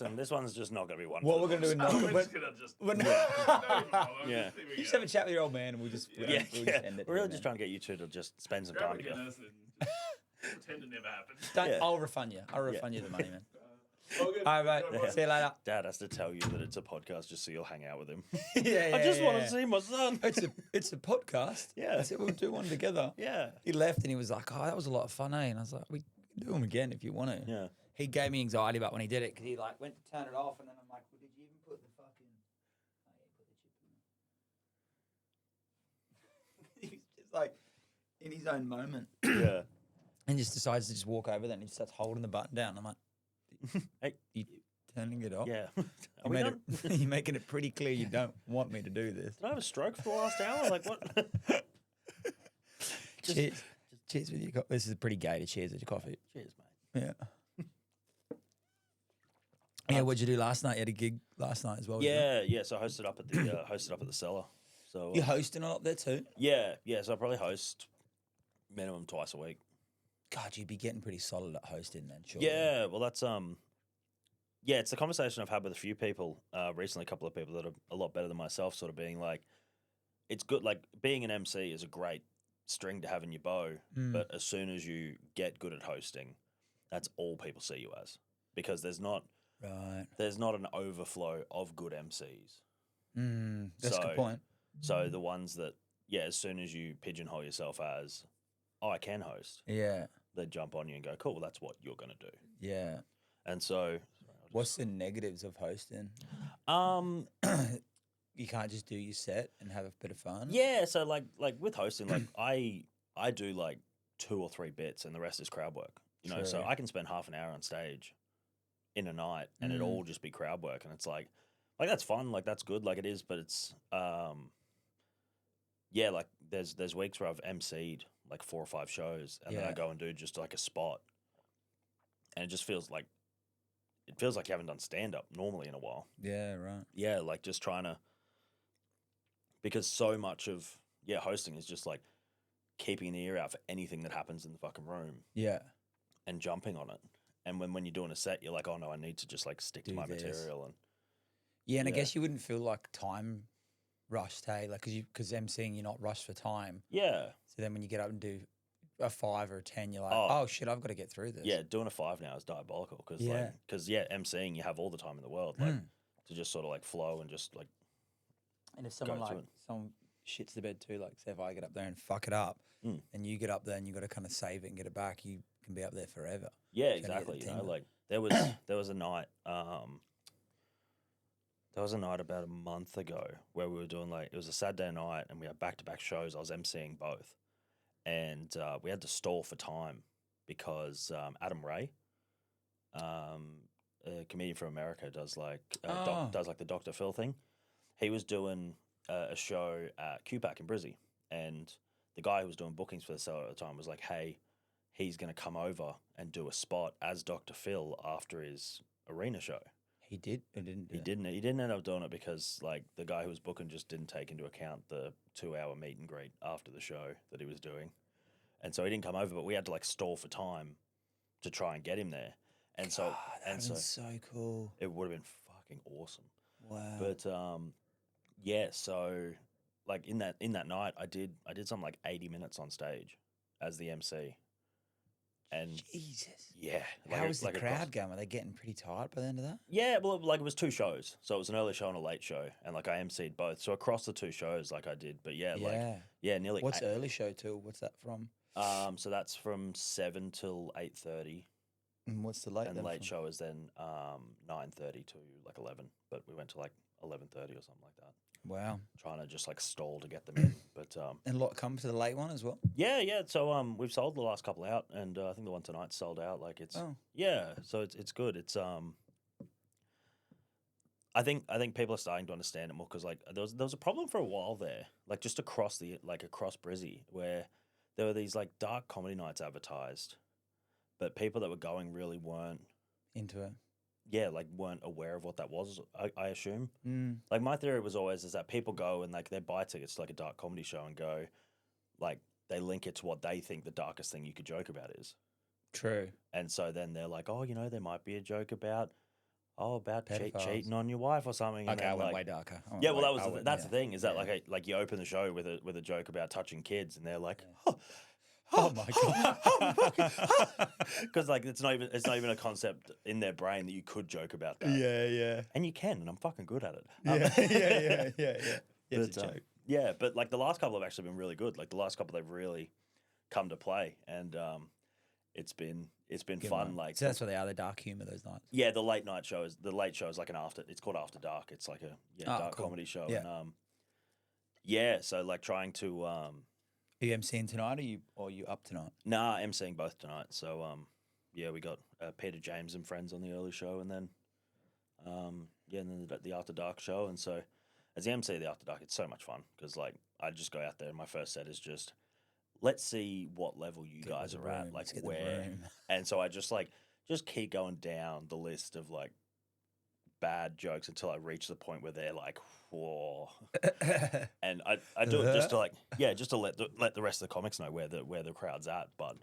Listen, this one's just not going to be one. What for we're going to do in We're knock. just gonna just. Yeah. You Just have a chat with your old man and we'll just, we'll just end it. We're really here, just man. trying to get you two to just spend some grab time a together. Guinness and just pretend it never happened. Don't, Yeah. I'll refund you. I'll refund you the money, man. All good. All right, Go, mate. See you later. Dad has to tell you that it's a podcast just so you'll hang out with him. Yeah, I just want yeah. to see my son. It's a podcast. Yeah. I said we'll do one together. Yeah. He left and he was like, "Oh, that was a lot of fun, eh?" And I was like, "We can do them again if you want to." Yeah. He gave me anxiety about when he did it because he like went to turn it off and then I'm like, "Well, did you even put the fucking?" Oh, yeah, put the chip in. He's just like in his own moment Yeah. and just decides to just walk over there and he starts holding the button down. I'm like, Hey. "You turning it off?" Yeah. You Are we made done? it, you're making it pretty clear you don't want me to do this. Did I have a stroke for the last hour? Like what? Cheers. Cheers with your coffee. This is pretty gay to cheers with your coffee. Cheers, mate. Yeah. Yeah, what'd you do last night? You had a gig last night as well. didn't Yeah. So I hosted up at the cellar. So you? You're hosting a lot there too? yeah. So I probably host minimum twice a week. God, you'd be getting pretty solid at hosting then, sure. Yeah. Well, that's yeah, it's a conversation I've had with a few people recently. A couple of people that are a lot better than myself, sort of being like, it's good. Like being an MC is a great string to have in your bow, but as soon as you get good at hosting, that's all people see you as, because there's not an overflow of good MCs. That's a good point. So the ones that, as soon as you pigeonhole yourself as, oh, I can host, Yeah, they jump on you and go, cool, well, that's what you're going to do. yeah. And so, What's the negatives of hosting? You can't just do your set and have a bit of fun? yeah, so like with hosting, like I do like 2 or 3 bits and the rest is crowd work, you know, so True. I can spend half an hour on stage in a night and it all just be crowd work, and it's like that's fun, like that's good, like it is, but it's yeah, like there's weeks where I've MC'd like 4 or 5 shows and then I Yeah. go and do just like a spot, and it just feels like you haven't done stand up normally in a while. Yeah, right. Yeah, like just trying to, because so much of hosting is just like keeping an ear out for anything that happens in the fucking room Yeah. and jumping on it. And when you're doing a set, you're like, oh no, I need to just like stick to Do my this. material. And Yeah, and I Yeah. guess you wouldn't feel like time rushed, hey? Like, because MCing, you're not rushed for time. yeah, So then when you get up and do a 5 or a 10, you're like, Oh. oh shit, I've got to get through this. yeah, doing a 5 now is diabolical because Yeah. MCing, you have all the time in the world, like to just sort of like flow and just like And if someone Go to like it. someone shits the bed too, like say if I get up there and fuck it up, and you get up there and you got to kind of save it and get it back, you can be up there forever. yeah, Trying to get the exactly. You know, tingle. like there was a night. There was a night about a month ago where we were doing like, it was a Saturday night and we had back-to-back shows. I was emceeing both, and we had to stall for time because Adam Ray, a comedian from America, does like does like the Dr. Phil thing. He was doing a show at QPAC in Brizzy, and the guy who was doing bookings for the cellar at the time was like, "Hey, he's going to come over and do a spot as Dr. Phil after his arena show." He did or didn't do He it? didn't. He didn't end up doing it because like the guy who was booking just didn't take into account the 2-hour meet and greet after the show that he was doing, and so he didn't come over. But we had to like stall for time to try and get him there, and so That would so cool. it would have been fucking awesome. Wow. But yeah, so like in that night, I did something like 80 minutes on stage as the MC, and Jesus. yeah, How was the across- crowd going? Were they getting pretty tired by the end of that? Yeah, well, like it was 2 shows, so it was an early show and a late show, and like I MC'd both. So across the 2 shows, like I did, but yeah, nearly. What's the early show till? What's that from? So that's from 7 till 8:30, And what's the late? and then the late from? show is then 9:30 to like 11. But we went to like 11:30 or something like that, Wow. trying to just like stall to get them in. But And a lot come to the late one as well. yeah. So we've sold the last couple out, and I think the one tonight's sold out. Like it's Oh. yeah. So it's good. It's I think people are starting to understand it more because like there was a problem for a while there, like just across Brizzy, where there were these like dark comedy nights advertised, but people that were going really weren't Into it. weren't aware of what that was. I assume. Mm. Like my theory was always is that people go and like they buy tickets to like a dark comedy show and go, like they link it to what they think the darkest thing you could joke about is. True. And so then they're like, oh, you know, there might be a joke about oh, about Pedophiles. cheating on your wife or something. And Okay, I then, went like, way darker. I went yeah, well, way- that was I went- that's yeah, the thing is that yeah. like you open the show with a joke about touching kids, and they're like, Oh my god. because like it's not even a concept in their brain that you could joke about that. yeah. And you can, and I'm fucking good at it. Yeah. Yeah, it's But, a joke. yeah, but like the last couple have actually been really good. Like the last couple, they've really come to play, and it's been Good fun. one. Like So that's what they are, the dark humour those nights. yeah, the late show is like an after. It's called After Dark. It's like a dark cool. comedy show. Yeah. And yeah, so like trying to Are you MCing tonight or you up tonight? nah, emceeing both tonight. So yeah, we got Peter James and friends on the early show, and then yeah, and then the After Dark show. And so as the MC of the After Dark, it's so much fun because like I just go out there and my first set is just let's see what level you guys the are at, room, like let's get the where. room. And so I just keep going down the list of like bad jokes until I reach the point where they're like, whoa. And I do it just to just to let the rest of the comics know where the crowd's at. But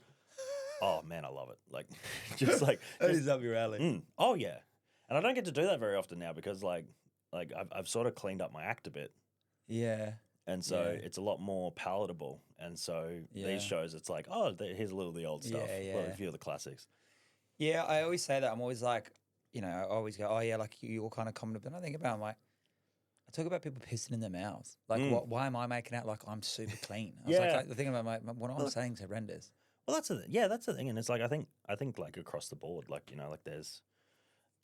oh man, I love it. Like just like That is up your alley. oh yeah. And I don't get to do that very often now because like I've sort of cleaned up my act a bit. Yeah. And so Yeah. it's a lot more palatable. And so Yeah. these shows, it's like, oh, here's a little of the old stuff, Yeah, a yeah. few of the classics. Yeah, I always say that. I'm always like, I always go, oh yeah, like you all kind of comment. But I think about, I'm like, I talk about people pissing in their mouths. Like, why am I making out like I'm super clean? I was Yeah. like the thing about what I'm saying is horrendous. Well, that's the thing, and it's like I think like across the board, like like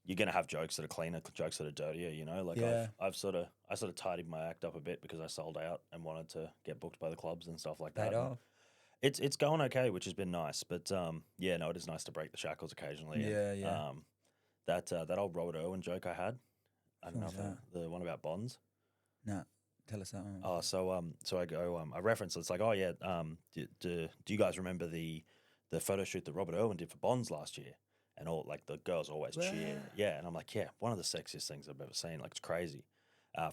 you're gonna have jokes that are cleaner, jokes that are dirtier. Like Yeah. I sort of tidied my act up a bit because I sold out and wanted to get booked by the clubs and stuff like that. Paid And off. It's going okay, which has been nice, but yeah, no, it is nice to break the shackles occasionally. And, Yeah. that old Robert Irwin joke I had, I don't know What if was the one about bonds. No, tell us that one. Oh, so I go, I reference. It's like, oh yeah, do you guys remember the photo shoot that Robert Irwin did for Bonds last year? And all like the girls always cheer, yeah. And I'm like, yeah, one of the sexiest things I've ever seen. Like it's crazy.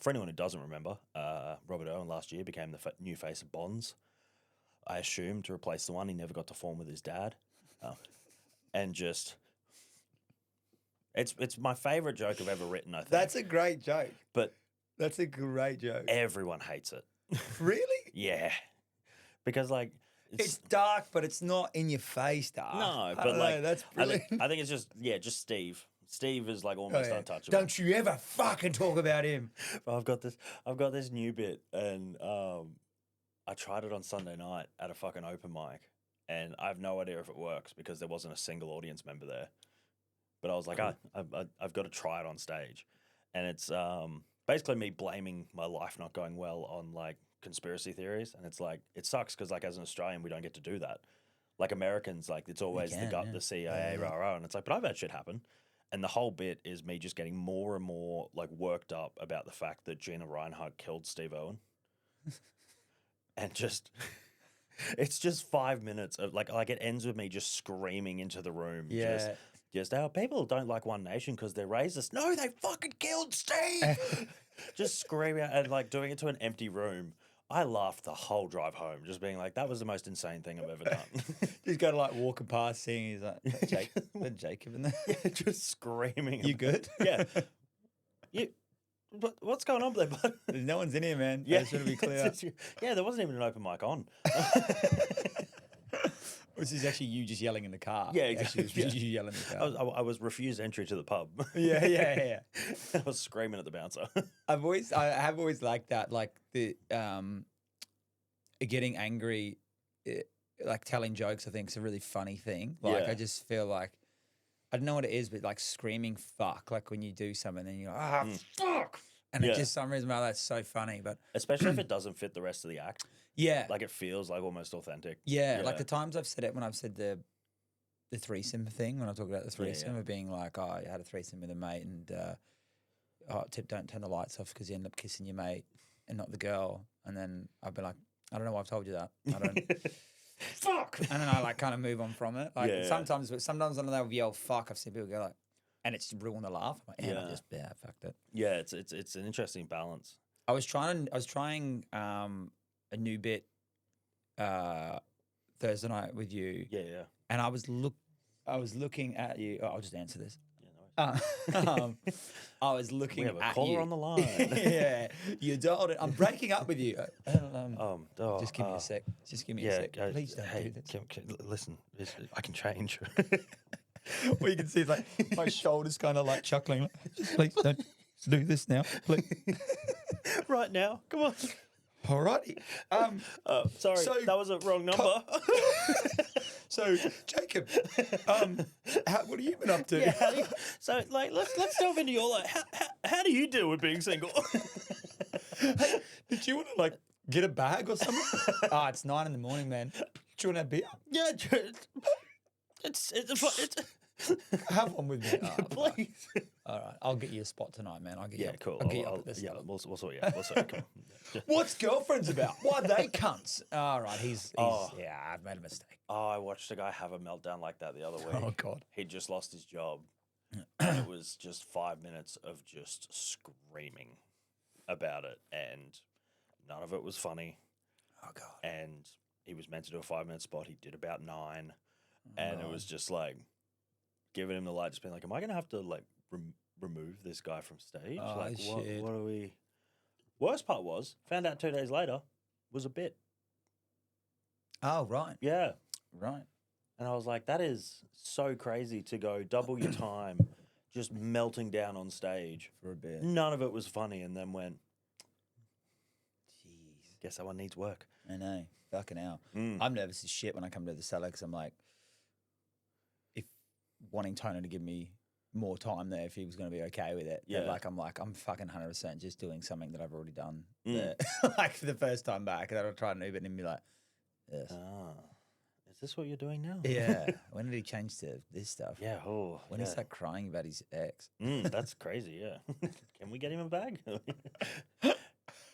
For anyone who doesn't remember, Robert Irwin last year became the new face of Bonds. I assume to replace the one he never got to form with his dad, and just. It's my favorite joke I've ever written. I think That's a great joke. but That's a great joke. everyone hates it. Really? Yeah, because like It's dark, but it's not in your face dark. no, I but don't like know, that's I brilliant. think it's just Steve. Steve is like Oh, almost yeah. untouchable. Don't you ever fucking talk about him. But I've got this new bit, and I tried it on Sunday night at a fucking open mic, and I have no idea if it works because there wasn't a single audience member there. But I was like, I've got to try it on stage, and it's basically me blaming my life not going well on like conspiracy theories, and it's like it sucks because like as an Australian we don't get to do that. Like Americans, like it's always the CIA, rah rah, and it's like, but I've had shit happen. And the whole bit is me just getting more and more like worked up about the fact that Gina Reinhardt killed Steve Irwin. And just, it's just 5 minutes of like it ends with me just screaming into the room. Yeah. Just how people don't like One Nation because they're racist. No, they fucking killed Steve. Just screaming out and like doing it to an empty room. I laughed the whole drive home, just being like, that was the most insane thing I've ever done. He's got to like walking past, seeing he's like, Jacob in there. Yeah, just screaming. You good? Yeah. What's going on there, bud? There's no one's in here, man. Yeah, Just want to be clear. Yeah, there wasn't even an open mic on. This is actually you just yelling in the car. Yeah, exactly. Actually, it's you yelling in the car. I was refused entry to the pub. Yeah. I was screaming at the bouncer. I have always liked that, like the getting angry, like telling jokes. I think is a really funny thing. Like Yeah. I just feel like I don't know what it is, but like screaming "fuck" like when you do something, and you're like, fuck, and Yeah. it just some reason that's so funny. But Especially if it doesn't fit the rest of the act. yeah, Like it feels like almost authentic. yeah, like the times I've said it when I've said the threesome thing, when I talk about the threesome yeah. of being like, oh, I had a threesome with a mate, and don't turn the lights off because you end up kissing your mate and not the girl, and then I'd be like, I don't know why I've told you that. I don't. Fuck, and then I like kind of move on from it. Like Yeah. sometimes when they'll yell "fuck," I've seen people go like, and it's ruin the laugh. I'm like, Yeah. I just fucked it. Yeah, it's an interesting balance. I was trying a new bit Thursday night with you, Yeah. and I was looking at you. Oh, I'll just answer this. Yeah, no worries. I was looking We have a at caller you. on the line. Yeah, you dialed it. I'm breaking up with you. Just give me a sec. Just give me a Yeah, sec. Please don't hey, do this. listen, I can change. Well, you can see like my shoulders kind of like chuckling. Like, please don't do this now. Please. Right now, come on. Alrighty. Sorry, So- that was a wrong number. So, Jacob, what have you been up to? Yeah, so like let's delve into your like how do you deal with being single? Did you want to like get a bag or something? It's 9 a.m, man. Do you want a beer? Yeah, it's Have one with me. please. All right, I'll get you a spot tonight, man. I'll get you. Yeah, cool. I'll get you up at this yeah, stuff. we'll sort you out. We'll sort you out. Come on. What's girlfriends about? Why they cunts? All right, he's Oh. yeah. I've made a mistake. Oh, I watched a guy have a meltdown like that the other week. Oh God. He just lost his job, and it was just 5 minutes of just screaming about it, and none of it was funny. Oh God. And he was meant to do a 5 minute spot. He did about 9, and it right. was just like giving him the light, just being like, "Am I gonna have to like remove this guy from stage? Oh, like, shit. what are we?" Worst part was, found out 2 days later was a bit. Oh right. Yeah, Right. and I was like, that is so crazy to go double your time, just melting down on stage. For a bit. None of it was funny, and then went, Jeez. guess that one needs work. I know. Fucking hell. Mm. I'm nervous as shit when I come to the cellar because I'm like, if wanting Tony to give me more time there, if he was going to be okay with it. But Yeah. I'm fucking 100% just doing something that I've already done. Mm. there. Like for the first time back, and I'll try and Uber and be like, yes. Is this what you're doing now? Yeah. When did he change to this stuff? Yeah. Oh, When yeah. he started crying about his ex. That's crazy. Yeah. Can we get him a bag?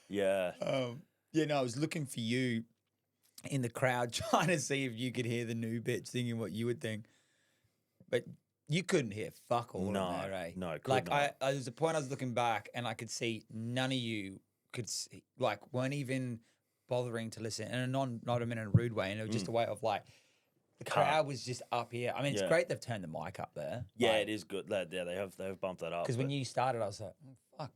Yeah. Yeah, no, I was looking for you in the crowd trying to see if you could hear the new bits, thinking what you would think. But you couldn't hear fuck all No, in there, eh? no, could Like not. there was a point I was looking back and I could see none of you could see, like weren't even bothering to listen, and not in a rude way, and it was just a way of like the crowd was just up here. I mean, it's Yeah. great they've turned the mic up there. Yeah, it is good. Yeah, they have bumped that up. Because when but- you started, I was like, oh, fuck,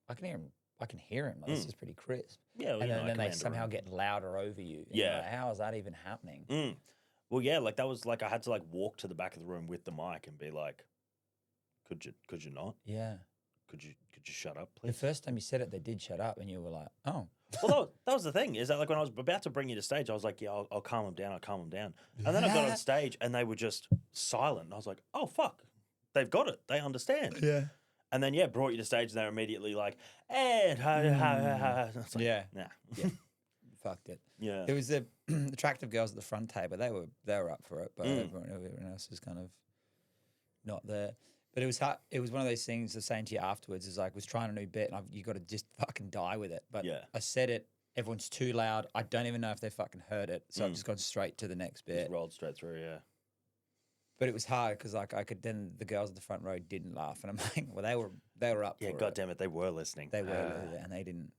I can hear him. I can hear him. Like, this is pretty crisp. yeah, well, And you then, know, I then they command a somehow room. get louder over you. And you're Yeah. like, how is that even happening? Well, yeah, like that was like I had to like walk to the back of the room with the mic and be like, could you not? Yeah. Could you shut up, The please? first time you said it, they did shut up, and you were like, oh. Well, that was the thing, is that like when I was about to bring you to stage, I was like, yeah, I'll calm them down, And then I got on stage and they were just silent. And I was like, oh, fuck, they've got it. They understand. Yeah. And then, yeah, brought you to stage and they're immediately like, and it's like, Yeah. nah. Yeah. Fucked it. Yeah. There was the attractive girls at the front table. They were up for it, but everyone else was kind of not there. But it was hard. It was one of those things. I was saying to you afterwards is like, was trying a new bit, and you got to just fucking die with it. But Yeah. I said it. Everyone's too loud. I don't even know if they fucking heard it. So I've just gone straight to the next bit. Just rolled straight through, yeah. But it was hard because like I could. Then the girls at the front row didn't laugh, and I'm like, well, they were up. Yeah, for God it. damn it, they were listening. They were, and they didn't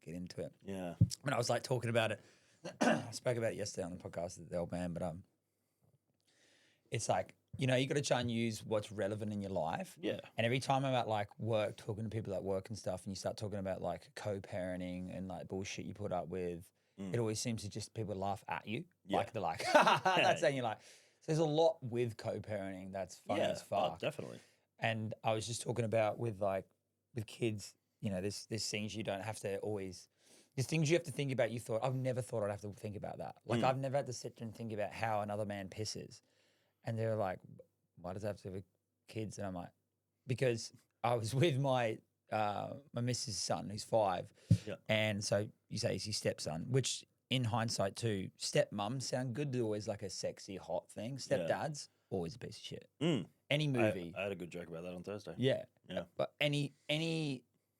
get into it. Yeah. When I was like talking about it, I spoke about it yesterday on the podcast with the old man, but it's like, you know, you got to try and use what's relevant in your life. Yeah. And every time I'm at like work, talking to people at work and stuff, and you start talking about like co-parenting and like bullshit you put up with, it always seems to just people laugh at you. Yeah. Like they're like, that's saying you're like, so there's a lot with co-parenting that's funny as fuck. Oh, definitely. And I was just talking about with kids, you know, there's things you don't have to always, there's things you have to think about. I've never thought I'd have to think about that. Like I've never had to sit there and think about how another man pisses. And they're like, why does that have to do with kids? And I'm like, because I was with my missus' son, who's 5. Yeah. And so you say he's your stepson, which in hindsight too, stepmums sound good. They're always like a sexy, hot thing. Stepdads, always a piece of shit. Any movie. I had a good joke about that on Thursday. Yeah. Yeah. But any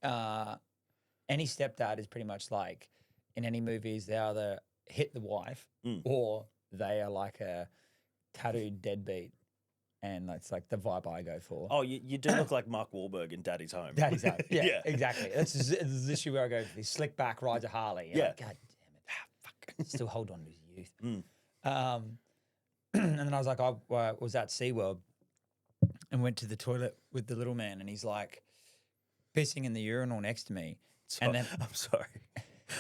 stepdad is pretty much like in any movies, they either hit the wife or they are like a tattooed deadbeat. And that's like the vibe I go for. Oh, you do look like Mark Wahlberg in Daddy's Home. Daddy's out. Yeah, Yeah. exactly. This is the issue where I go for. He slick back, rides a Harley. You're Yeah. like, God damn it. Fuck. Still hold on to his youth. And then I was like, I was at SeaWorld and went to the toilet with the little man, and he's like pissing in the urinal next to me. So, And then I'm sorry.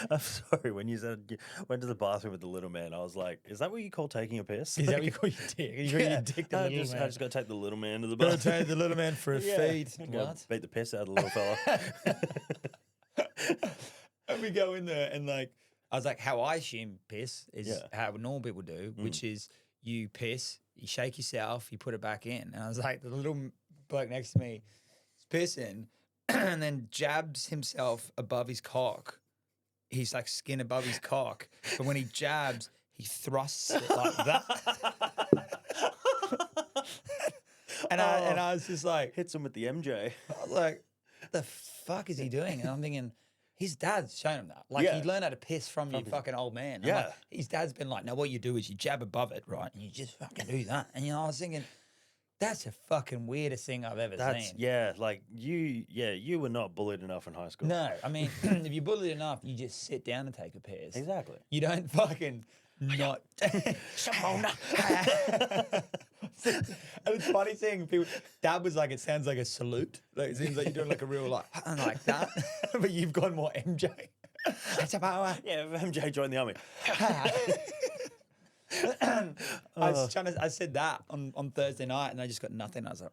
I'm sorry. When you said you went to the bathroom with the little man, I was like, "Is that what you call taking a piss?" is that what you call your dick? You call your dick the I little just, man? I just got to take the little man to the Gotta bathroom. take the little man for a feed. Go What? beat the piss out of the little fella. And we go in there, and like, I was like, how I assume piss is Yeah. how normal people do, which is you piss, you shake yourself, you put it back in. And I was like, the little bloke next to me is pissing and then jabs himself above his cock. He's like skin above his cock. But when he jabs, he thrusts it like that. And I was just like, Hits him with the MJ. I was like, what the fuck is he doing? And I'm thinking, his dad's shown him that. Like, Yeah. he learned how to piss from your fucking old man. And Yeah. like, his dad's been like, now what you do is you jab above it, right? And you just fucking do that. And, I was thinking, that's the fucking weirdest thing I've ever seen. Like you were not bullied enough in high school. No, I mean, if you're bullied enough, you just sit down and take a piss. Exactly. You don't fucking not. Shimona. And it's funny seeing people. Dad was like, it sounds like a salute. Like, it seems like you're doing like a real like that. But you've gone more MJ. That's a power. Yeah, if MJ joined the army. I said that on Thursday night, and I just got nothing. I was like,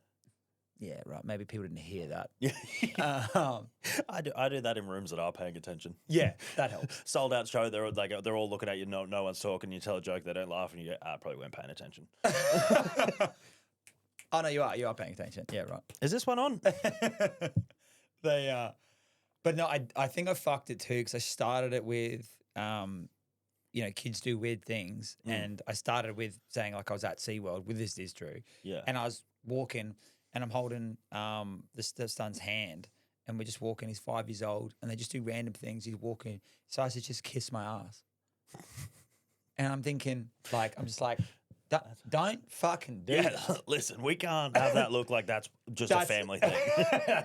yeah, right. Maybe people didn't hear that. Yeah. Um, I do that in rooms that are paying attention. yeah, that helps. Sold out show, they're all looking at you, no one's talking, you tell a joke, they don't laugh, and you go, I probably weren't paying attention. Oh no, you are paying attention. Yeah, right. Is this one on? They but no, I think I fucked it too because I started it with kids do weird things, and I started with saying like I was at SeaWorld with this is true. Yeah. And I was walking and I'm holding the son's hand, and we're just walking. He's 5 years old, and they just do random things. He's walking, so I said, just kiss my ass. And I'm thinking, like, I'm just like, don't fucking do that. Listen, we can't have that look like that's just a family thing.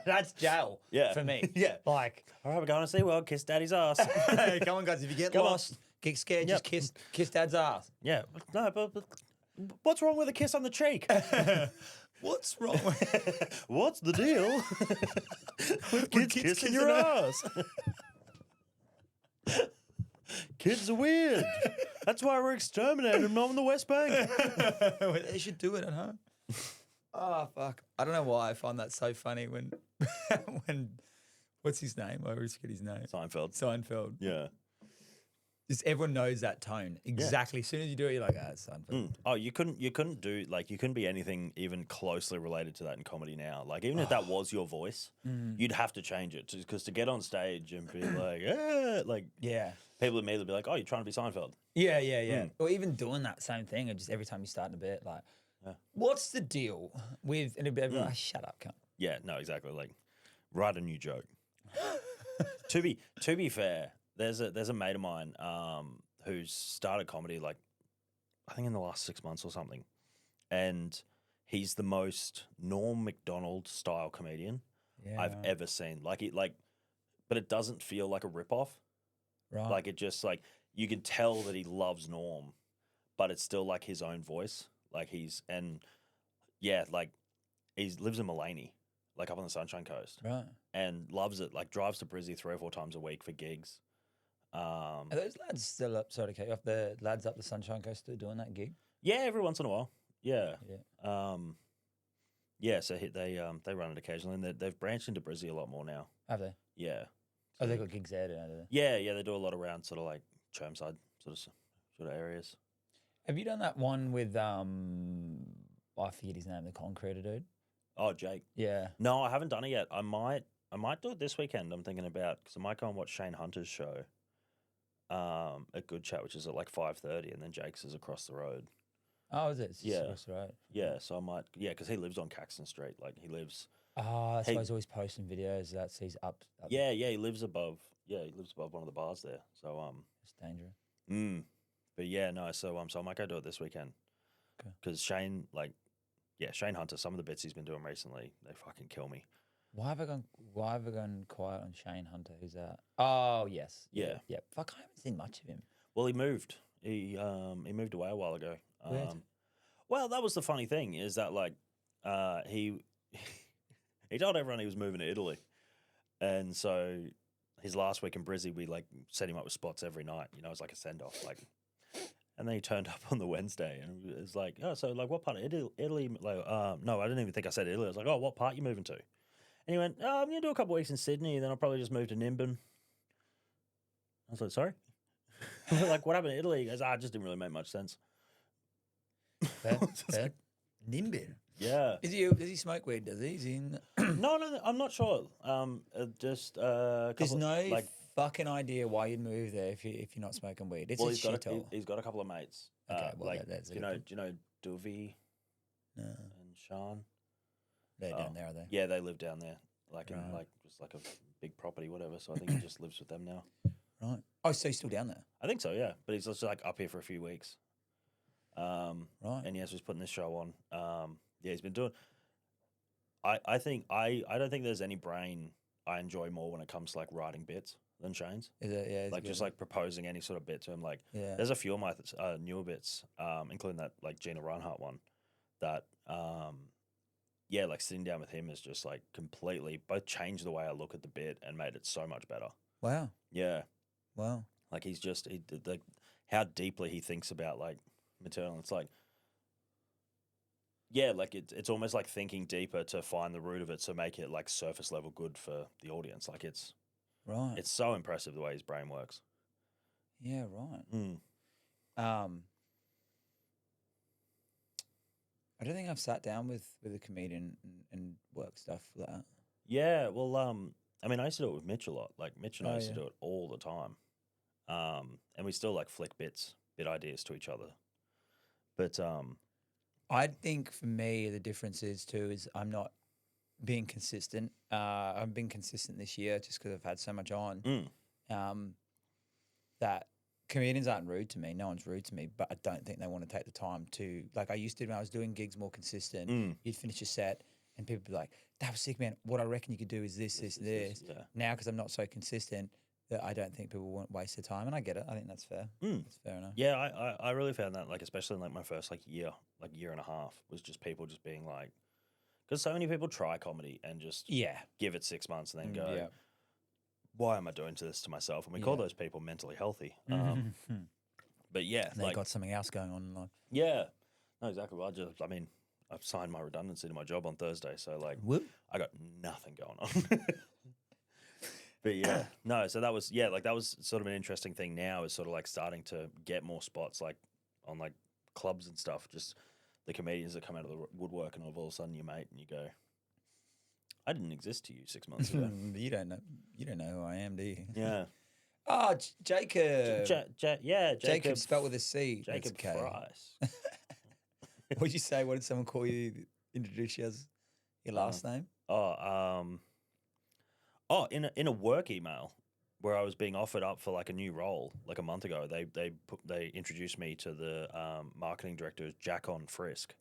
That's jail for me. Yeah. Like, All right, we're going to SeaWorld, kiss daddy's ass. come on, guys, if you get Come on. lost, get scared, Yep. just kiss dad's ass. Yeah. No, but what's wrong with a kiss on the cheek? What's wrong with What's the deal with kids kissing your ass? Kids are weird. That's why we're exterminating them on the West Bank. They should do it at home. Oh, fuck. I don't know why I find that so funny when what's his name? I always forget his name. Seinfeld. Yeah. Just everyone knows that tone exactly. As soon as you do it, you're like, it's Seinfeld. Oh, you couldn't be anything even closely related to that in comedy now. Like, even if that was your voice, you'd have to change it because to get on stage and be like, Yeah. people would immediately be like, oh, you're trying to be Seinfeld. Yeah. Or even doing that same thing, and just every time you start in a bit, like, what's the deal with? And it'd be like, shut up, cunt. Yeah, no, exactly. Like, write a new joke. To be fair, there's a mate of mine who's started comedy like I think in the last 6 months or something, and he's the most Norm Macdonald style comedian I've ever seen. But it doesn't feel like a ripoff. Right. Like it just like you can tell that he loves Norm, but it's still like his own voice. Like he lives in Mullaney, like up on the Sunshine Coast, Right. and loves it. Like drives to Brizzy 3 or 4 times a week for gigs. Are those lads still up? Sorry to cut you off. The lads up the Sunshine Coast still doing that gig? Yeah, every once in a while. Yeah. Yeah. So they run it occasionally, and they've branched into Brizzy a lot more now. Have they? Yeah. Oh, they got gigs there, don't they? Yeah, they do a lot around sort of like Chermside sort of areas. Have you done that one with I forget his name, the concreter dude? Oh, Jake. Yeah. No, I haven't done it yet. I might do it this weekend. I'm thinking about because I might go and watch Shane Hunter's show. At Good Chat, which is at like 5:30, and then Jake's is across the road. Oh, is it? It's just Yeah. across the road. Yeah, so I might. Yeah, because he lives on Caxton Street. Like he lives. Oh, that's Hey- why he's always posting videos. That's he's up. Yeah, he lives above. Yeah, he lives above one of the bars there. So It's dangerous. But yeah, no. So I might go do it this weekend. Okay. Because Shane Hunter. Some of the bits he's been doing recently, they fucking kill me. Why have I gone quiet on Shane Hunter? Who's that? Oh, yes. Yeah. Yeah. Fuck, I haven't seen much of him. Well, he moved. He moved away a while ago. Where to? Well, that was the funny thing is that like he he told everyone he was moving to Italy, and so his last week in Brizzy, we like set him up with spots every night. You know, it was like a send off, like. And then he turned up on the Wednesday, and it was like, oh, so like, what part of Italy? Like, no, I didn't even think I said Italy. I was like, oh, what part you moving to? And he went, oh, I'm gonna do a couple of weeks in Sydney, and then I'll probably just move to Nimbin. I was like, sorry. Like, what happened to Italy? He goes, it just didn't really make much sense. Fair, fair. Nimbin. Yeah. Does he smoke weed? Does he? Is he in No, I'm not sure. Just There's couple, no like, fucking idea why you'd move there if you're not smoking weed. It's well, a he's got shithole. he's got a couple of mates. Okay, well, like, that's do you know Duvy No, and Sean? they're down there, are they? Yeah, they live down there, like in Right. like just like a big property, whatever. So I think he just lives with them now. Right. Oh, so he's still down there. I think so, yeah. But he's just like up here for a few weeks. Right. And yes, he's putting this show on. Yeah, he's been doing. I think I don't think there's any brain I enjoy more when it comes to like writing bits than Shane's. Is it? Yeah. Like just like proposing any sort of bit to him. Like Yeah. there's a few of my newer bits, including that like Gina Reinhardt one, that yeah, like sitting down with him is just like completely both changed the way I look at the bit and made it so much better. Wow. Yeah, Wow. like he like how deeply he thinks about like maternal. It's like. Yeah, like it's almost like thinking deeper to find the root of it to make it like surface level good for the audience. Like it's Right. so impressive the way his brain works. Yeah. Right. Mm. I don't think I've sat down with a comedian and work stuff like that. Yeah, well, I mean, I used to do it with Mitch a lot. Like Mitch and I Oh, used yeah. to do it all the time, and we still like flick bit ideas to each other. But I think for me the difference is too is I'm not being consistent. I've been consistent this year just because I've had so much on. That comedians aren't rude to me. No one's rude to me, but I don't think they want to take the time to like I used to when I was doing gigs more consistent. You'd finish a set and people would be like, "That was sick, man. What I reckon you could do is this. yeah. Now because I'm not so consistent. That I don't think people won't waste their time, and I get it. I think that's fair. That's fair enough. Yeah, I really found that like especially in like my first like year and a half was just people just being like, because so many people try comedy and just Yeah. give it 6 months and then go, Yeah. why am I doing this to myself? And we call those people mentally healthy. But yeah, They like got something else going on in life. yeah, no, exactly. Well, I mean, I've signed my redundancy to my job on Thursday, so like Whoop. I got nothing going on. But yeah, no, so that was like that was sort of an interesting thing now is sort of like starting to get more spots like on like clubs and stuff, just the comedians that come out of the woodwork and all of a sudden you mate and you go, I didn't exist to you 6 months ago. You don't know who I am, do you? Yeah. Oh, Jacob. Yeah, Jacob spelled with a C. That's Jacob okay. Price. What did you say? What did someone call you? Introduce you as your last name? In a work email where I was being offered up for like a new role like a month ago, they introduced me to the marketing director as Jakob and Frisk,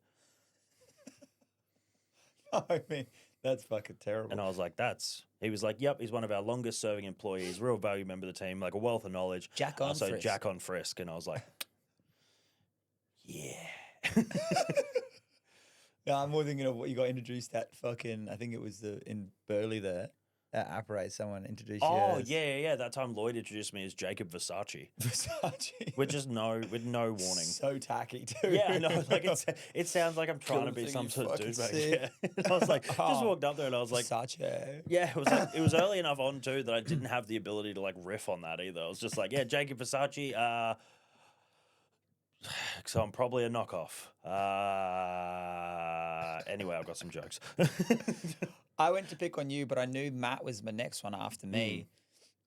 I mean, that's fucking terrible. and I was like, he was like, yep, he's one of our longest serving employees, real value member of the team, like a wealth of knowledge. Jakob So Frisk. Jakob and Frisk, and I was like, yeah. No, I'm more thinking of what you got introduced at fucking, I think it was in Burley there. At Apparate, someone introduced you Oh as yeah. That time Lloyd introduced me as Jacob Versace, Versace. with no warning. So tacky too. Yeah, I know. Like it sounds like I'm trying to Cool be thing some you sort of fucking douchebag. said. Yeah. I was like, just Oh, walked up there and I was like, Versace. yeah, it was early enough on too that I didn't have the ability to like riff on that either. I was just like, yeah, Jacob Versace. So I'm probably a knockoff. Anyway, I've got some jokes. I went to pick on you, but I knew Matt was my next one after me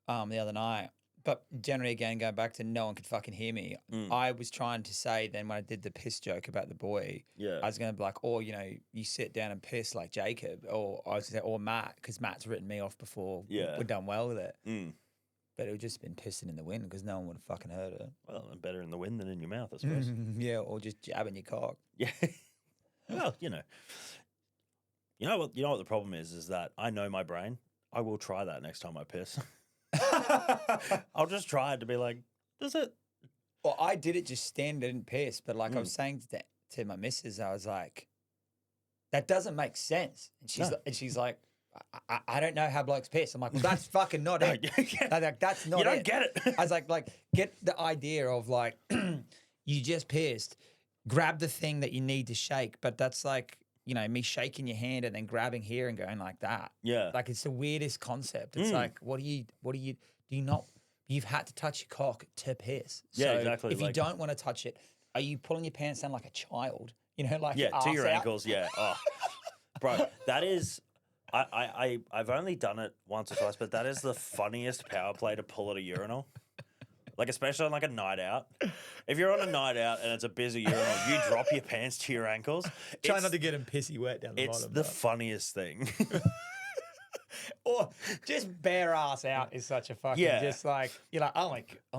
the other night. But generally, again, going back to no one could fucking hear me. I was trying to say then when I did the piss joke about the boy, Yeah. I was going to be like, you sit down and piss like Jacob, or I was going to say, or Matt, because Matt's written me off before. Yeah. We're done well with it. Mm. But it would just been pissing in the wind because no one would have fucking heard it. Well, better in the wind than in your mouth, I suppose. Yeah, or just jabbing your cock. Yeah. Well, you know what the problem is that I know my brain. I will try that next time I piss. I'll just try it to be like, does it? Well, I did it just stand, I didn't piss, but like I was saying to my missus, I was like, that doesn't make sense. And she's like, I don't know how blokes piss. I'm like, well, that's fucking not it. I was like, that's not it. You don't get it. I was like, get the idea of like, you just pissed, grab the thing that you need to shake. But that's like, me shaking your hand and then grabbing here and going like that. Yeah. Like it's the weirdest concept. It's like, you've had to touch your cock to piss. Yeah, So exactly, if you like- don't want to touch it, are you pulling your pants down like a child? Like Yeah, to your arse out? ankles. Yeah. Oh, bro, that is. I've only done it once or twice, but that is the funniest power play to pull at a urinal. Like, especially on like a night out. If you're on a night out and it's a busy urinal, you drop your pants to your ankles. Try not to get them pissy wet down the It's bottom. the funniest thing. Or just bare ass out is such a fucking just like you're like, oh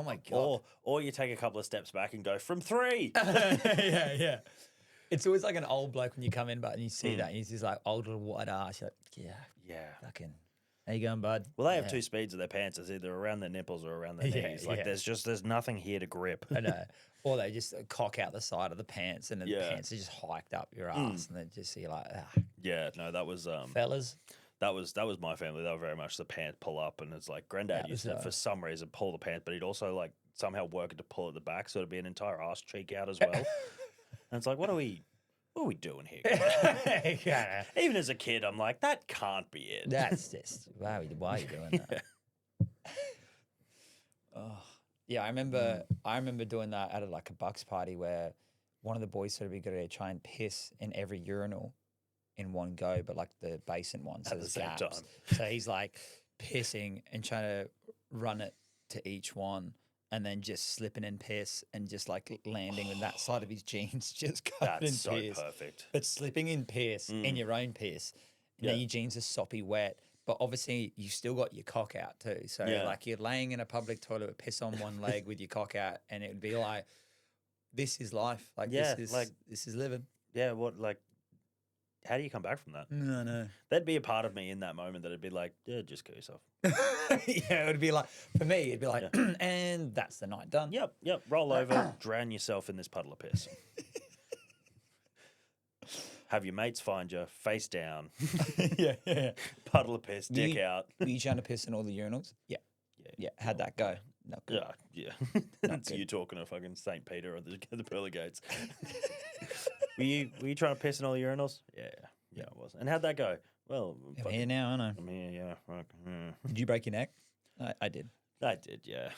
my god. Or you take a couple of steps back and go from 3. yeah. It's always like an old bloke when you come in, but and you see that and he's just like old little white ass. You're like, Yeah. fucking. How you going, bud? Well, they have 2 speeds of their pants. It's either around their nipples or around their Yeah, knees. Like, yeah. there's nothing here to grip. I know. Or they just cock out the side of the pants and the pants are just hiked up your ass and then just see like, Yeah, no, that was fellas. that was my family. They were very much the pant pull up, and it's like Granddad used to for some reason pull the pants, but he'd also like somehow work it to pull at the back, so it'd be an entire ass cheek out as well. And it's like, what are we doing here? Yeah. Even as a kid, I'm like, that can't be it. That's just why are you doing that? Oh, yeah, I remember doing that at like a Bucks party where one of the boys said it'd be good to try and piss in every urinal in one go, but like the basin one, so At the there's same gaps. time. So he's like pissing and trying to run it to each one. And then just slipping in piss and just like landing with that side of his jeans just covered in That's so piss. perfect. But slipping in piss, in your own piss, and then your jeans are soppy wet. But obviously, you still got your cock out too. So like you're laying in a public toilet with piss on one leg with your cock out, and it would be like, this is life. Like this is living. Yeah, how do you come back from that? No. There'd be a part of me in that moment that'd be like, yeah, just kill yourself. Yeah, it would be like, for me, it'd be like, and that's the night done. Yep. Roll over, drown yourself in this puddle of piss. Have your mates find you, face down, Yeah. puddle of piss, dick out. Were you trying to piss in all the urinals? Yeah. How'd that go? No good. Yeah. That's you talking to fucking St. Peter or the pearly gates. Were you trying to piss in all the urinals? Yeah, I was. And how'd that go? Well, I'm here now, aren't I? I'm here, yeah. Did you break your neck? I did. I did, yeah.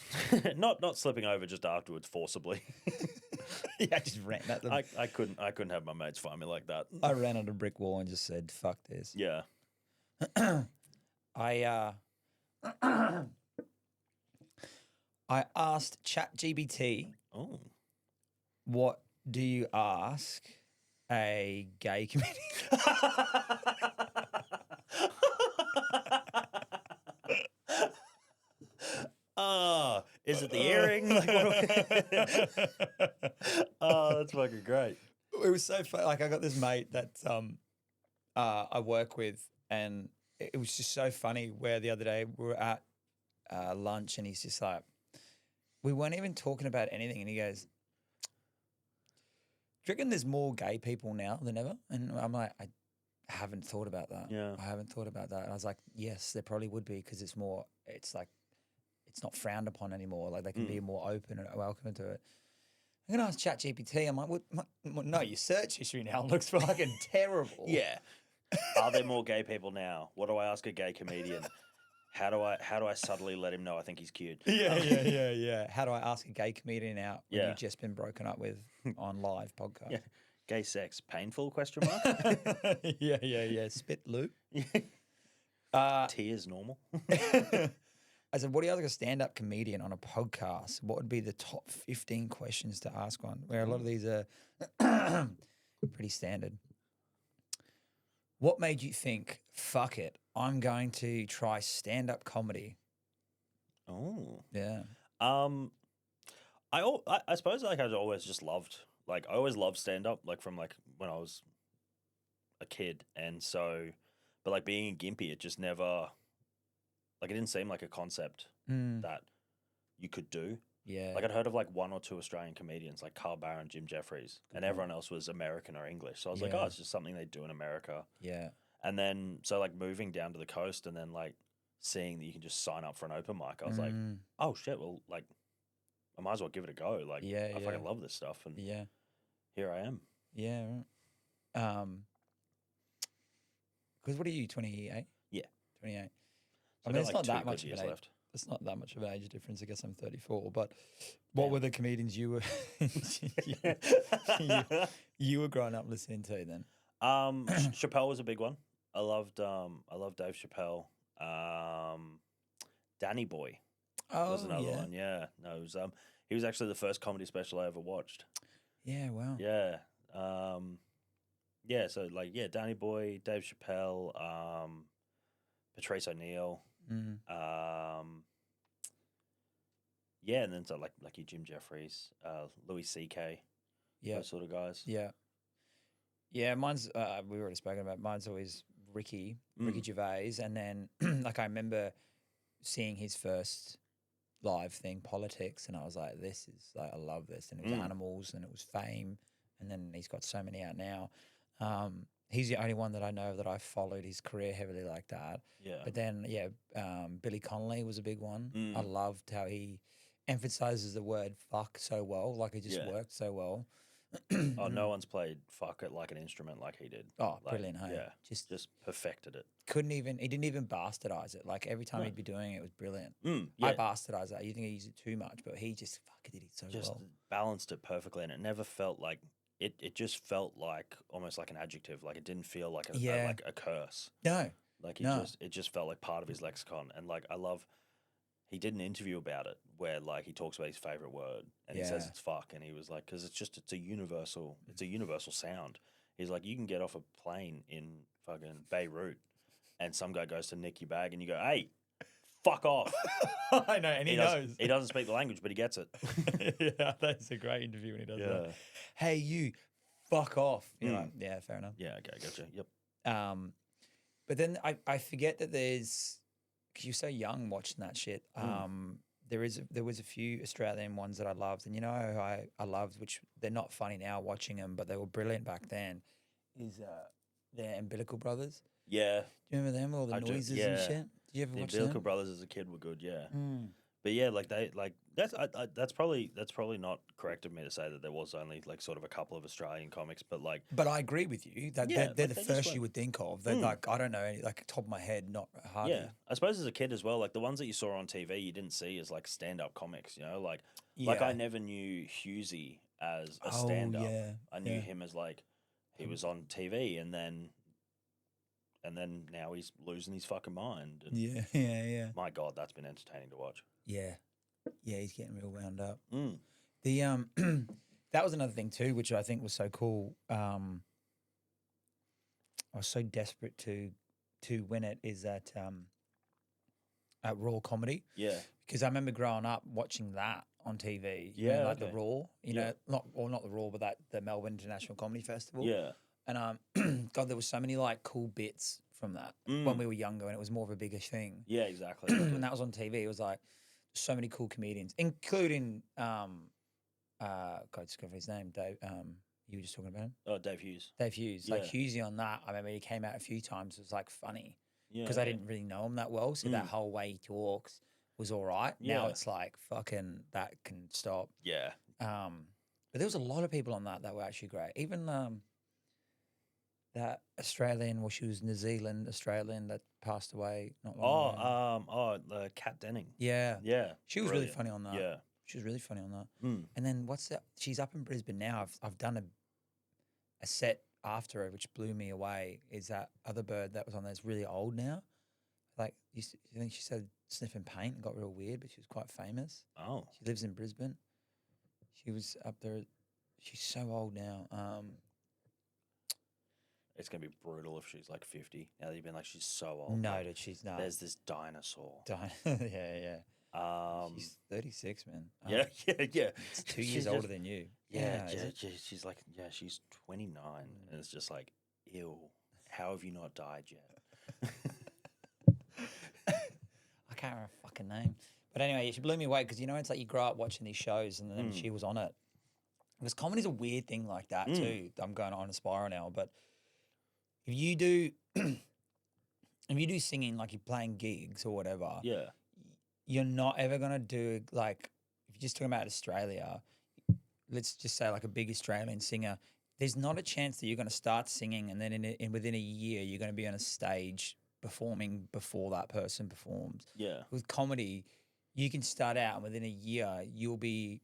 not slipping over just afterwards forcibly. Yeah, I just ran at them. I couldn't have my mates find me like that. I ran on a brick wall and just said, "Fuck this." Yeah. I asked ChatGPT, Oh. what do you ask a gay comedian? Oh, is it the earring? Like, oh, that's fucking great. It was so funny. Like I got this mate that I work with, and it was just so funny. Where the other day we were at lunch, and he's just like, we weren't even talking about anything, and he goes, "Do you reckon there's more gay people now than ever?" And I'm like, I haven't thought about that. Yeah. I haven't thought about that. And I was like, yes, there probably would be, because it's more. It's like, it's not frowned upon anymore. Like they can be more open and welcome to it. I'm gonna ask ChatGPT. I'm like, no, your search history now looks fucking terrible. Yeah. Are there more gay people now? What do I ask a gay comedian? How do I subtly let him know I think he's cute? Yeah. How do I ask a gay comedian out when Yeah. you've just been broken up with on live podcast? Yeah. Gay sex painful? Question mark. Yeah. Spit loop. Tears normal. I said, what do you ask a stand-up comedian on a podcast? What would be the top 15 questions to ask one? Where a lot of these are pretty standard. What made you think, fuck it, I'm going to try stand-up comedy? Oh. Yeah. I suppose like I always just loved, like I always loved stand up, like from like when I was a kid, and so, but like being in Gympie, it just never, like it didn't seem like a concept that you could do. Yeah. Like I'd heard of like one or two Australian comedians, like Carl Barron, Jim Jeffries, and everyone else was American or English. So I was like, Yeah. oh, it's just something they do in America. Yeah. And then so like moving down to the coast and then like seeing that you can just sign up for an open mic, I was like, Mm. oh shit, well like I might as well give it a go. Like Yeah, I yeah. fucking love this stuff, and Yeah. here I am. Yeah. Right. Because what are you, 28? Yeah. 28. So I I've mean, got, it's like, not 2 that good much of years an age. left. It's not that much of an age difference. I guess I'm 34. But what Damn. were the comedians you were you were growing up listening to then? Chappelle was a big one. I loved Dave Chappelle. Danny Boy was another yeah. one. Yeah, no, it was he was actually the first comedy special I ever watched. Yeah. Wow. Yeah, yeah. So like, yeah, Danny Boy, Dave Chappelle, Patrice O'Neill, Mm. yeah, and then so like your Jim Jeffries, Louis C.K. Yeah. Those sort of guys. Yeah. Yeah. Mine's we already spoken about. Mine's always Ricky Gervais, and then like I remember seeing his first live thing, Politics, and I was like, this is like, I love this. And it was Animals, and it was Fame, and then he's got so many out now. He's the only one that I know that I followed his career heavily like that. Yeah. But then, Billy Connolly was a big one. I Mm. loved how he emphasizes the word fuck so well. Like it just Yeah. worked so well. Oh, no one's played fuck it like an instrument like he did. Oh, Like, brilliant, hey? Yeah, Just perfected it. he didn't even bastardize it. Like every time No. he'd be doing it was brilliant. Yeah, I bastardize that. You think I use it too much, but he just fucking did it so just well. balanced it perfectly, and it never felt like it just felt like almost like an adjective. Like it didn't feel like like a curse. No. Like No. it just felt like part of his lexicon. And like I love, he did an interview about it where like he talks about his favorite word and he says Yeah. it's fuck, and he was like, because it's a universal sound. He's like, you can get off a plane in fucking Beirut and some guy goes to nick your bag and you go, hey, fuck off. I know, and he knows. He doesn't speak the language, but he gets it. Yeah, that's a great interview when he does Yeah. that. Hey, you, fuck off. You're Mm. like, yeah, fair enough. Yeah, okay, gotcha. Yep. But then I forget that there's, because you're so young watching that shit. There was a few Australian ones that I loved, and you know who I loved, which they're not funny now watching them, but they were brilliant back then. Is the Umbilical Brothers? Yeah. Do you remember them? All the I do, noises and yeah. shit. Did you ever The watch Umbilical them? Brothers as a kid were good, yeah. Mm. But yeah, like that's probably not correct of me to say that there was only like sort of a couple of Australian comics, but like But I agree with you that Yeah, they're like, the they just first you weren't- would think of. They're like, I don't know, any, like top of my head, not hardly. yeah, I suppose as a kid as well, like the ones that you saw on TV, you didn't see as like stand up comics, you know, like I never knew Husey as a stand up. yeah, I knew yeah. him as like he was on TV, and then now he's losing his fucking mind. And Yeah. my God, that's been entertaining to watch. Yeah. Yeah, he's getting real wound up. Mm. The that was another thing too, which I think was so cool. I was so desperate to win it, is that at Raw Comedy. Yeah. Because I remember growing up watching that on TV. Yeah, like the okay. Raw, Yeah. know, not the Raw, but the Melbourne International Comedy Festival. Yeah. And God, there was so many like cool bits from that when we were younger, and it was more of a bigger thing. Yeah, exactly. And that was on TV. It was like so many cool comedians, including God, just go for his name, Dave. You were just talking about him, Oh, Dave Hughes. Dave Hughes. Like Yeah. Hughesy on that, I remember he came out a few times. It was like funny Yeah. because I didn't really know him that well, so that whole way he talks was all right. Now Yeah. it's like fucking that can stop. Yeah. But there was a lot of people on that were actually great. Even that Australian, well, she was New Zealand Australian that passed away not long ago. The Kat Denning. Yeah. Yeah. She was really brilliant. funny on that. Yeah. She was really funny on that. Mm. And then what's that? She's up in Brisbane now. I've done a set after her, which blew me away. Is that other bird that was on there is really old now. Like, I think she said sniffing paint and got real weird, but she was quite famous. Oh. She lives in Brisbane. She was up there. She's so old now. It's gonna be brutal if she's like 50. Now that you've been like, she's so old. No, Like, dude, she's not. There's this dinosaur. Yeah. She's 36, man. Yeah. It's 2 She's years just- older than you. Yeah, is it? she's like, she's 29, and it's just like, ew. How have you not died yet? I can't remember her fucking name. But anyway, she blew me away because, it's like you grow up watching these shows and then she was on it. Because comedy's a weird thing like that too. I'm going on a spiral now. But if you do singing, like you're playing gigs or whatever, Yeah. you're not ever going to do, like, if you're just talking about Australia, let's just say like a big Australian singer, there's not a chance that you're going to start singing and then within a year you're going to be on a stage performing before that person performs. Yeah. With comedy, you can start out and within a year you'll be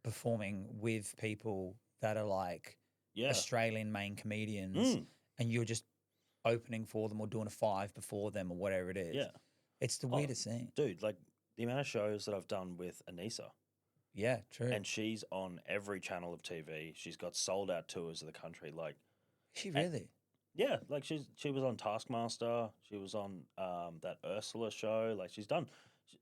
performing with people that are like Yeah. Australian main comedians and you're just opening for them or doing a 5 before them or whatever it is. Yeah. It's the weirdest thing. Dude, like the amount of shows that I've done with Anissa, Yeah, true. and she's on every channel of TV. She's got sold out tours of the country. Like, She really? yeah, like she was on Taskmaster. She was on that Ursula show. Like she's done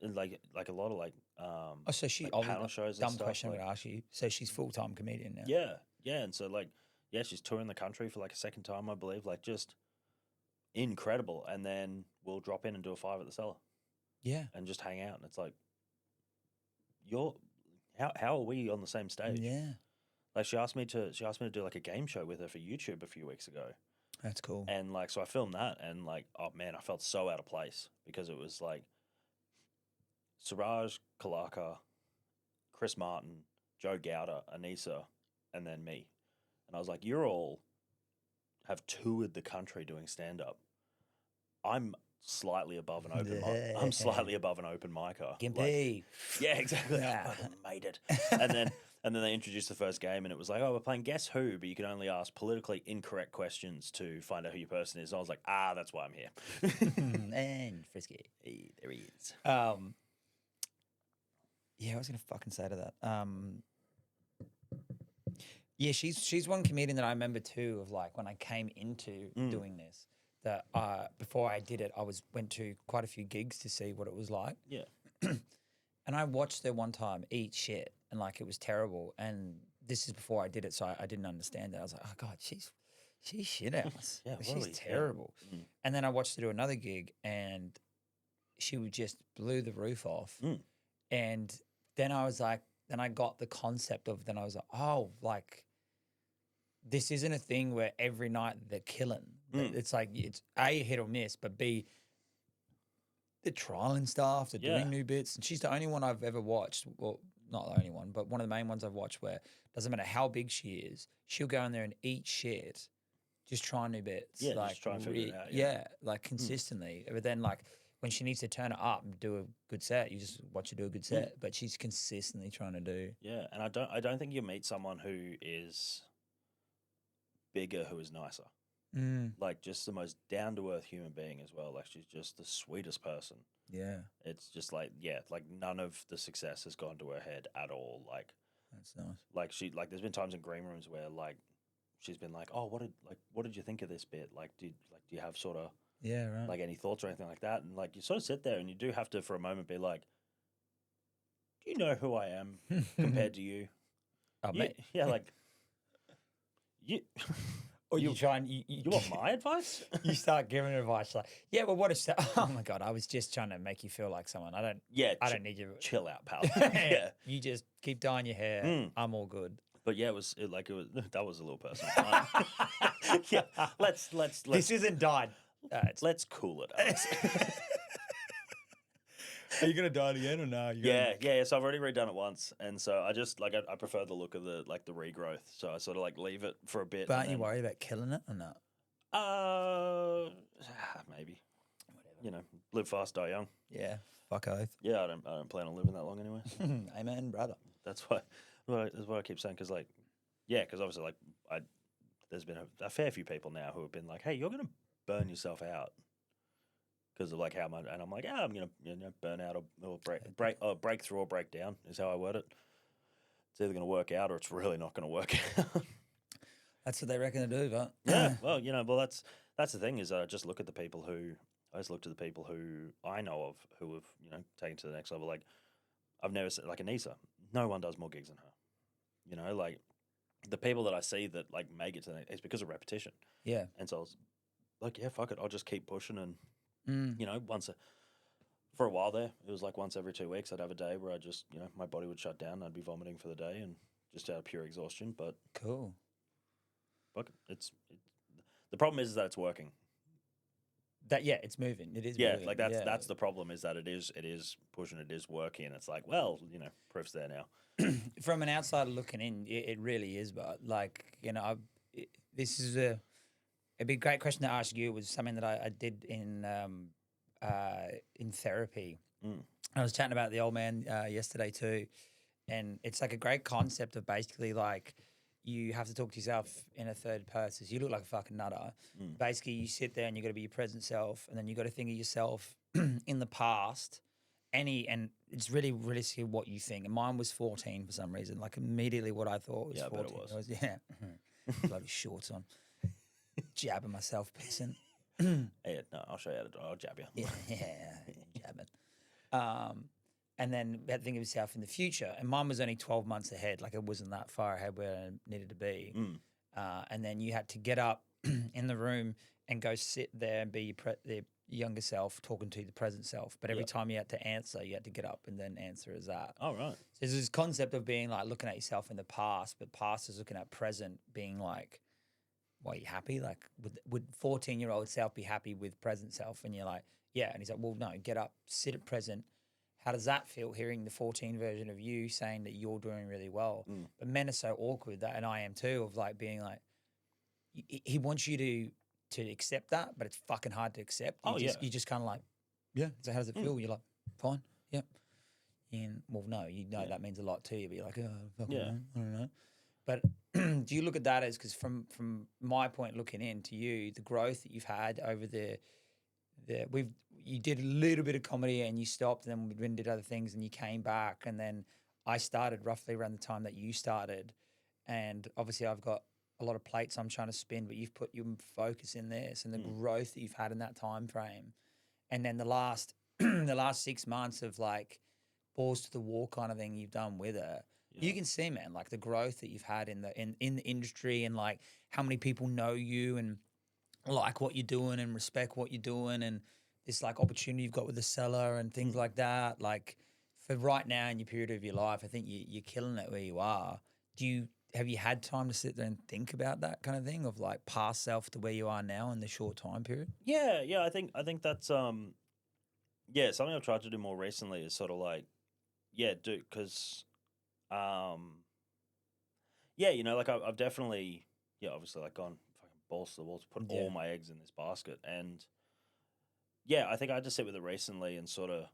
like a lot of So she like obviously panel shows. dumb and stuff. question like, I would ask you. So she's full-time comedian now. Yeah, yeah, and so like yeah, she's touring the country for like a second time, I believe. Like just incredible. And then we'll drop in and do a 5 at the Cellar Yeah. and just hang out. And it's like, how are we on the same stage? Yeah. Like she asked me to do like a game show with her for YouTube a few weeks ago. That's cool. And like, so I filmed that and like, oh man, I felt so out of place because it was like Siraj Kalaka, Chris Martin, Joe Gowder, Anissa, and then me. And I was like, you all have toured the country doing stand up. I'm slightly above an open mic. I'm slightly above an open micer. Gimpy. Yeah, exactly. Yeah. I fucking made it. And then they introduced the first game, and it was like, oh, we're playing Guess Who, but you can only ask politically incorrect questions to find out who your person is. And I was like, that's why I'm here. And frisky. Hey, there he is. Yeah, I was gonna fucking say to that. Yeah, she's one comedian that I remember too. Of like when I came into doing this, that before I did it, went to quite a few gigs to see what it was like. Yeah. And I watched her one time eat shit, and like it was terrible. And this is before I did it, so I didn't understand it. I was like, oh god, she's shit house. Yeah, she's terrible. Yeah. And then I watched her do another gig, and she just blew the roof off. And then I was like, then I got the concept of. Then I was like, oh, like this isn't a thing where every night they're killing. It's like it's A, hit or miss, but B, they're trialing stuff, they're doing new bits. And she's the only one I've ever watched. Well, not the only one, but one of the main ones I've watched where doesn't matter how big she is, she'll go in there and eat shit, just try new bits. Yeah, like, just try and figure it out. Yeah, like consistently. But then like when she needs to turn it up and do a good set, you just watch her do a good set. But she's consistently trying to do. Yeah, and I don't think you meet someone who is bigger who is nicer. Like just the most down to earth human being as well. Like she's just the sweetest person. Yeah, it's just like like none of the success has gone to her head at all. Like that's nice. Like there's been times in green rooms where like she's been like, oh, what did you think of this bit? Like do you have sort of like any thoughts or anything like that? And like you sort of sit there and you do have to for a moment be like, do you know who I am compared to you? Mate. Yeah, like you. Or you try and you want my advice? You start giving advice like, yeah, well, what if? Oh my god, I was just trying to make you feel like someone. I don't need you. Chill out, pal. Yeah, you just keep dyeing your hair. I'm all good. But yeah, that was a little personal. Yeah, let's. This isn't dyed. Let's cool it, Alex. Are you gonna dye it again or no? Yeah. So I've already redone it once, and so I just like I prefer the look of the regrowth. So I sort of like leave it for a bit. But aren't you worried about killing it or not? Maybe. Whatever. You know, live fast, die young. Yeah. Fuck oath. Yeah, I don't plan on living that long anyway. Amen, brother. That's what I keep saying. Because obviously like there's been a fair few people now who have been like, hey, you're gonna burn yourself out. Because of like how much, and I'm like, I'm gonna burn out or break through or break down is how I word it. It's either gonna work out or it's really not gonna work out. That's what they reckon to do, but yeah. Well, that's the thing is I just look at the people who I know of who have taken to the next level. Like I've never seen like Anissa. No one does more gigs than her. Like the people that I see that like make it to the next, it's because of repetition. Yeah. And so I was like, yeah, fuck it, I'll just keep pushing and. For a while there, it was like once every 2 weeks I'd have a day where I just, my body would shut down. I'd be vomiting for the day and just out of pure exhaustion. But Cool. fuck it, the problem is that it's working. It's moving. It is Yeah, moving. like that's the problem is that it is pushing, it is working. And it's like, well, proof's there now. From an outsider looking in, it really is. But like, this is a big great question to ask you. Was something that I did in therapy. Mm. I was chatting about the old man yesterday too, and it's like a great concept of basically like you have to talk to yourself in a third person. So you look like a fucking nutter. Mm. Basically, you sit there and you got to be your present self, and then you got to think of yourself in the past. And it's really realistically what you think. And mine was 14 for some reason. Like immediately, what I thought was Yeah, I 14. bet it was. Yeah, bloody shorts on, jabbing myself, pissing. Hey, no, I'll show you how to do it. I'll jab you. Yeah, jabbing. And then we had to think of yourself in the future. And mine was only 12 months ahead. Like it wasn't that far ahead where I needed to be. Mm. And then you had to get up in the room and go sit there and be the younger self talking to the present self. But every Yep. time you had to answer, you had to get up and then answer as that. Oh, right. So there's this concept of being like looking at yourself in the past, but past is looking at present, being like, well, are you happy? Like, would 14-year-old self be happy with present self? And you're like, yeah. And he's like, well, no, get up, sit at present. How does that feel, hearing the 14 version of you saying that you're doing really well? Mm. But men are so awkward, that, and I am too, of like being like, he wants you to accept that, but it's fucking hard to accept. You just kind of like, yeah. So how does it feel? You're like, fine, yep. And well, no, that means a lot to you, but you're like, oh, fucking Yeah. I don't know. But do you look at that as, because from my point looking in to you, the growth that you've had over you did a little bit of comedy and you stopped, and then we did other things and you came back, and then I started roughly around the time that you started, and obviously I've got a lot of plates I'm trying to spin, but you've put your focus in this and the growth that you've had in that time frame, and then the last 6 months of like balls to the wall kind of thing you've done with it. Yeah. You can see, man, like the growth that you've had in the industry, and like how many people know you and like what you're doing and respect what you're doing, and this like opportunity you've got with the seller and things like that. Like for right now in your period of your life, I think you're killing it where you are. Have you had time to sit there and think about that kind of thing of like past self to where you are now in the short time period? Yeah. I think that's something I've tried to do more recently is sort of like, because like I've definitely, obviously like gone fucking balls to the walls, put all my eggs in this basket, and I think I had to sit with it recently and sort of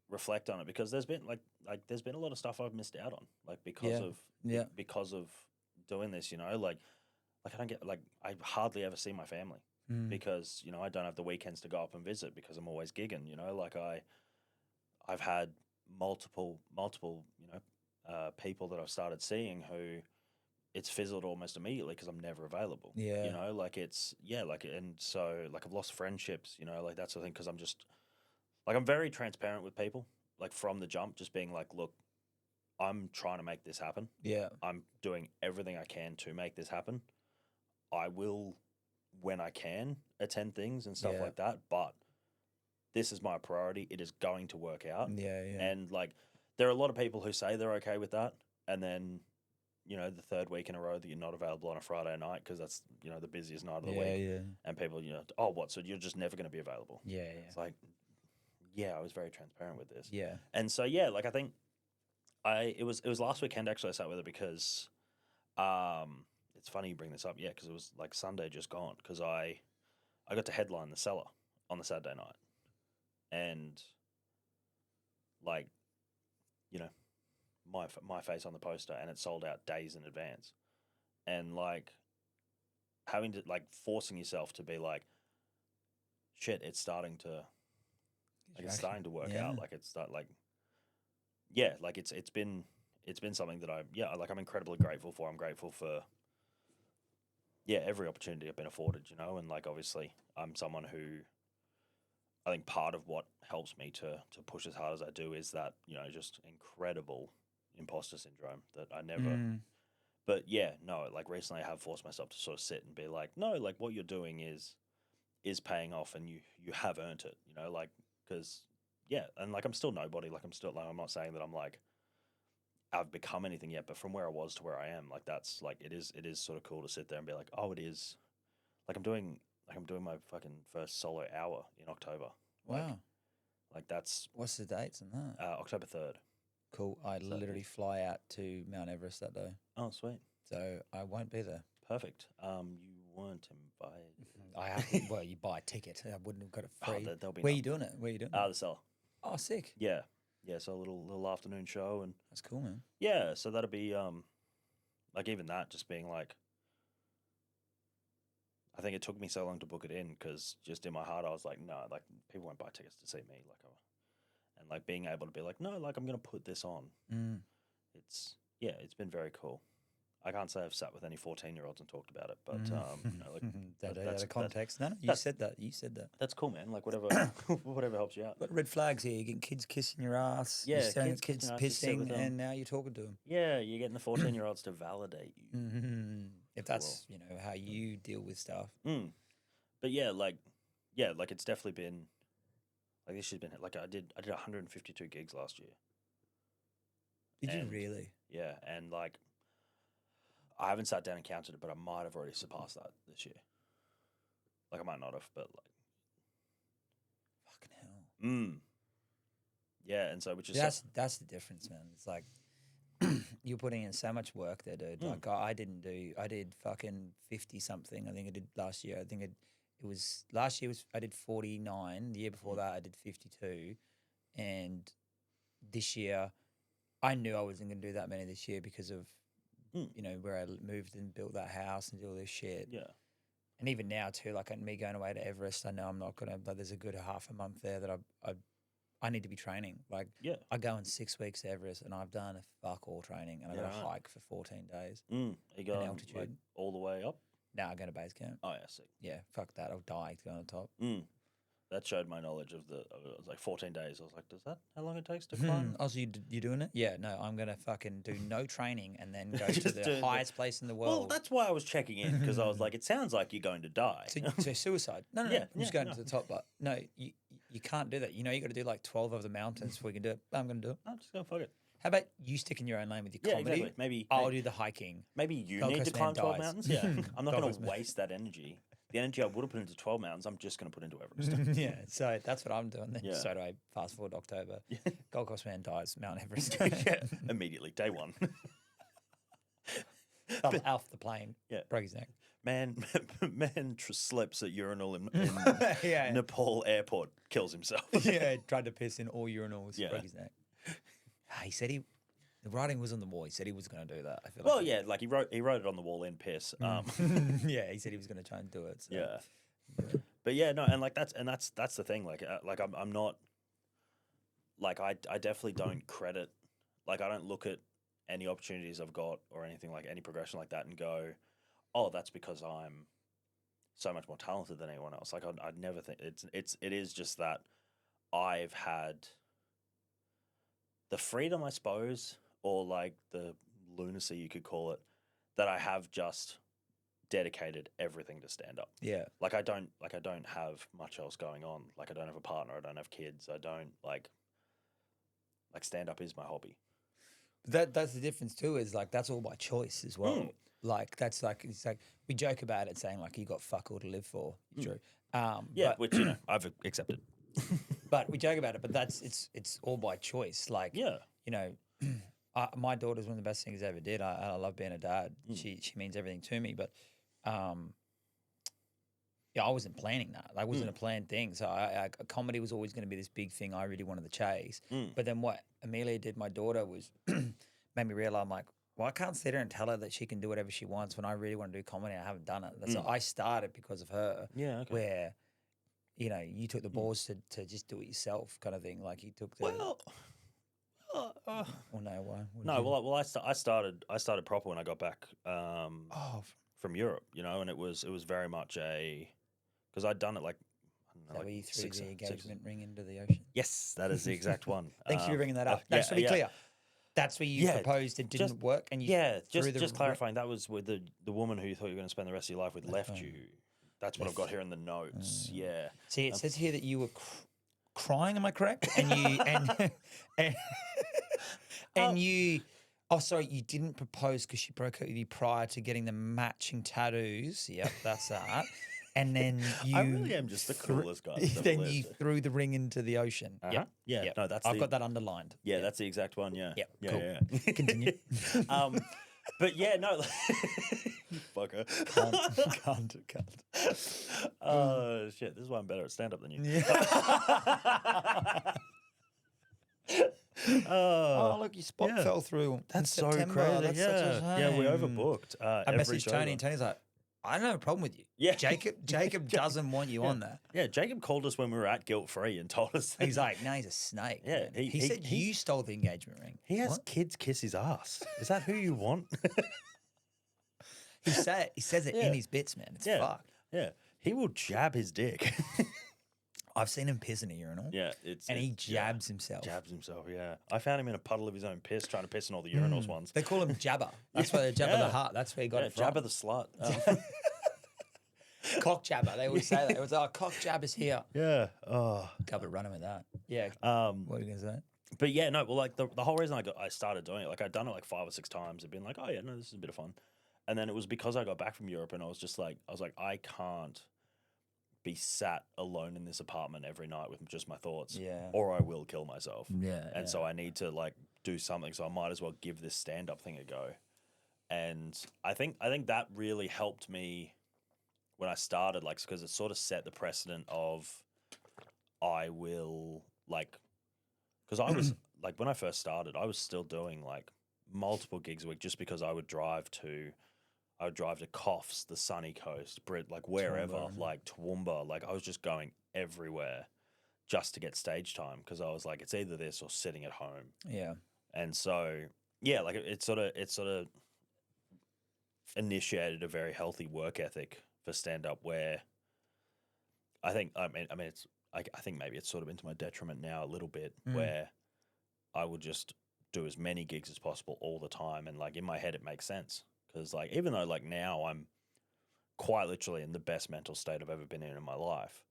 reflect on it, because there's been like there's been a lot of stuff I've missed out on, like because of doing this, like I don't get, like I hardly ever see my family because I don't have the weekends to go up and visit because I'm always gigging, like I've had multiple people that I've started seeing who it's fizzled almost immediately because I'm never available. Yeah. Like it's and so like I've lost friendships, like that sort of thing, because I'm just like I'm very transparent with people, like from the jump, just being like, look, I'm trying to make this happen. Yeah. I'm doing everything I can to make this happen. I will, when I can, attend things and stuff like that, but this is my priority. It is going to work out. Yeah. And like there are a lot of people who say they're okay with that, and then the third week in a row that you're not available on a Friday night because that's the busiest night of the week. Yeah. And people, oh, what? So you're just never going to be available? Yeah. It's like, I was very transparent with this. Yeah. And so like I think it was last weekend actually I sat with her because it's funny you bring this up, because it was like Sunday just gone, because I got to headline the Cellar on the Saturday night, and like my face on the poster, and it sold out days in advance, and like having to like forcing yourself to be like, shit, it's starting to work out, like it's like it's been something that I'm incredibly grateful for. I'm grateful for every opportunity I've been afforded, and like obviously I'm someone who I think part of what helps me to push as hard as I do is that just incredible imposter syndrome that I never. But like recently I have forced myself to sort of sit and be like, no, like what you're doing is paying off, and you have earned it, like because yeah, and like I'm still nobody. Like I'm still like I'm not saying that I'm like I've become anything yet, but from where I was to where I am, like that's like it is sort of cool to sit there and be like, oh, it is. I'm doing my fucking first solo hour in October. Like, Wow. like that's What's the dates on that? October 3rd. Cool. I So literally fly out to Mount Everest that day, Oh, sweet, so I won't be there. perfect. You weren't invited. I have to, well, you buy a ticket. I wouldn't have got it Oh, free. there'll be Where none. you doing it? Where you doing The it? cellar. Oh, sick. Yeah, yeah. So a little afternoon show, and That's cool, man. yeah, so that'll be like even that just being like, I think it took me so long to book it in because just in my heart I was like, no, like people won't buy tickets to see me, like, and like being able to be like, no, like I'm gonna put this on. Mm. It's been very cool. I can't say I've sat with any 14-year-olds and talked about it, but Mm. you know, like That that's- out of context. No, you that's- said that. You said that. that's cool, man. Like whatever, whatever helps you out. But red flags here. You're getting kids kissing your ass. Yeah, you're saying kids kids kissing your ass, you sit with pissing, them. and now you're talking to them. Yeah, you're getting the 14-year-olds to validate you. If that's how you deal with stuff. But yeah, like it's definitely been like this has been like I did 152 gigs last year. Did you And- really? Yeah, and like I haven't sat down and counted it, but I might have already surpassed that this year. Like I might not have, but like Fucking hell. yeah, and so which is That's the difference, man. It's like you're putting in so much work there, dude. Like I did fucking 50 something. I think I did last year. I think it was last year I did 49. The year before that I did 52, and this year I knew I wasn't going to do that many this year because of where I moved and built that house and did all this shit. yeah. And even now too, like me going away to Everest, I know I'm not gonna. Like, there's a good half a month there that I need to be training. Like, Yeah. I go in 6 weeks to Everest, and I've done a fuck all training, and I got to right. hike for 14 days. You go altitude. like all the way up. Now I go to base camp. Oh yeah, sick. Yeah, fuck that. I'll die to go on the top. That showed my knowledge of it was like 14 days. I was like, does that how long it takes to climb? Oh, so you doing it? Yeah. No, I'm gonna fucking do no training and then go to Just the do the- highest place in the Well, world. that's why I was checking in because I was like, it sounds like you're going to die. So suicide. No, Yeah, I'm just yeah, going no. to the top. But no, you can't do that. You got to do like 12 of the mountains before we can do it. I'm going to do it. I'm just gonna fuck it. How about you stick in your own lane with your Yeah, comedy? exactly. Maybe I'll do the hiking. maybe you Gold need to Coast man climb 12 dies. mountains. Yeah, I'm not Gold going Coast to man. waste that energy. The energy I would have put into 12 mountains, I'm just going to put into Everest. Yeah, so that's what I'm doing then. Yeah. So do I fast forward to October. Gold Coast man dies, Mount Everest. Yeah, immediately, day one. Fell off the plane. Yeah. Broke his neck. Man slips at urinal in Yeah. Nepal airport, kills himself. Yeah, tried to piss in all urinals. Yeah. Broke his neck. He said the writing was on the wall. He said he was going to do that. I feel Well, like yeah, like he wrote it on the wall in piss. yeah, he said he was going to try and do it. So. Yeah, but yeah, no, and that's the thing. Like I'm not like I definitely don't credit. Like I don't look at any opportunities I've got or anything like any progression like that and go, oh, that's because I'm so much more talented than anyone else. Like I'd never think it is just that I've had the freedom, I suppose, or like the lunacy you could call it, that I have just dedicated everything to stand up. Yeah. Like I don't have much else going on. Like I don't have a partner, I don't have kids, I don't like stand up is my hobby. That's the difference too. Is like that's all by choice as well. Like that's like it's like we joke about it, saying like you got fuck all to live for. It's true. Yeah, but, which I've accepted. but we joke about it. But that's it's all by choice. Like Yeah. My daughter's one of the best things I ever did. I love being a dad. She means everything to me. But yeah, I wasn't planning that. Like, it wasn't a planned thing. So comedy was always going to be this big thing I really wanted to chase. But then what Amelia did, my daughter, was made me realize, I'm like, well, I can't sit her and tell her that she can do whatever she wants when I really want to do comedy. I haven't done it. So I started because of her. Yeah, okay. Where, you took the balls to just do it yourself, kind of thing. Like you took the. Well, Oh no, why? What did no, you- well, I started proper when I got back Oh, from Europe, and it was very much because I'd done it like I don't know, that where you threw six- the six- engagement ring into the ocean. Yes, that is the exact one. Thank you for bringing that up. yeah, Just to be yeah. clear, that's where you Yeah, proposed it didn't just- work, and you Yeah, threw just the just ri- clarifying, that was with the woman who you thought you were going to spend the rest of your life with left right. you. That's what I've got here in the notes. Yeah. See, it says here that you were crying. Am I correct? And you and you. Oh, sorry, you didn't propose because she broke up with you prior to getting the matching tattoos. Yep, that's that. And then you. I really am just the coolest guy. That's ever Then lived. you threw the ring into the ocean. Uh-huh. Yep. Yeah, Yep. no, that's I've the- got that underlined. Yeah, Yep. that's the exact one. Yeah. Yep, Yeah. cool. Yeah. Continue. But yeah, no, you fucker. Can't. Oh shit! This is why I'm better at stand up than you. Yeah. Oh, look, your spot yeah. fell through. in That's so September. crazy. That's such a Yeah, we shame. overbooked. I every messaged show Tony, though. and Tony's like, I don't have a problem with you. Yeah. Jacob doesn't want you on there. Yeah, Jacob called us when we were at Guilt Free and told us. He's like, no, he's a snake. Yeah, man." he- he said he- you stole the engagement ring. he has What? kids kiss his ass. Is that who you want? He says it Yeah. in his bits, man. It's Yeah. fucked. Yeah, he will jab his dick. I've seen him piss in a urinal. Yeah, it's And he yeah, jabs himself. jabs himself. Yeah, I found him in a puddle of his own piss, trying to piss in all the urinals once. They call him Jabba. That's why they Jabba Yeah. the Hutt. That's where he got Yeah, it from. Jabba the slut. Cock Jabba. They always say that. It was, oh, Cock Jabba's here. Yeah. Oh. Cover running with that. Yeah. What are you going to say? But yeah, no. Well, like the whole reason I started doing it, like I'd done it like 5 or 6 times. I'd been like, oh yeah, no, this is a bit of fun. And then it was because I got back from Europe, and I was like, I can't be sat alone in this apartment every night with just my thoughts, Yeah. or I will kill myself. Yeah. And so I need to like do something. So I might as well give this stand up thing a go. And I think that really helped me when I started, like, because it sort of set the precedent of I will like, because I was like when I first started, I was still doing like multiple gigs a week just because I would drive to Coffs, the sunny coast, like wherever, Toowoomba. like Toowoomba. Like I was just going everywhere just to get stage time because I was like, it's either this or sitting at home. Yeah. And so, yeah, like it sort of initiated a very healthy work ethic for stand up where I think I think maybe it's sort of into my detriment now a little bit where I would just do as many gigs as possible all the time, and like in my head it makes sense because like even though like now I'm quite literally in the best mental state I've ever been in my life,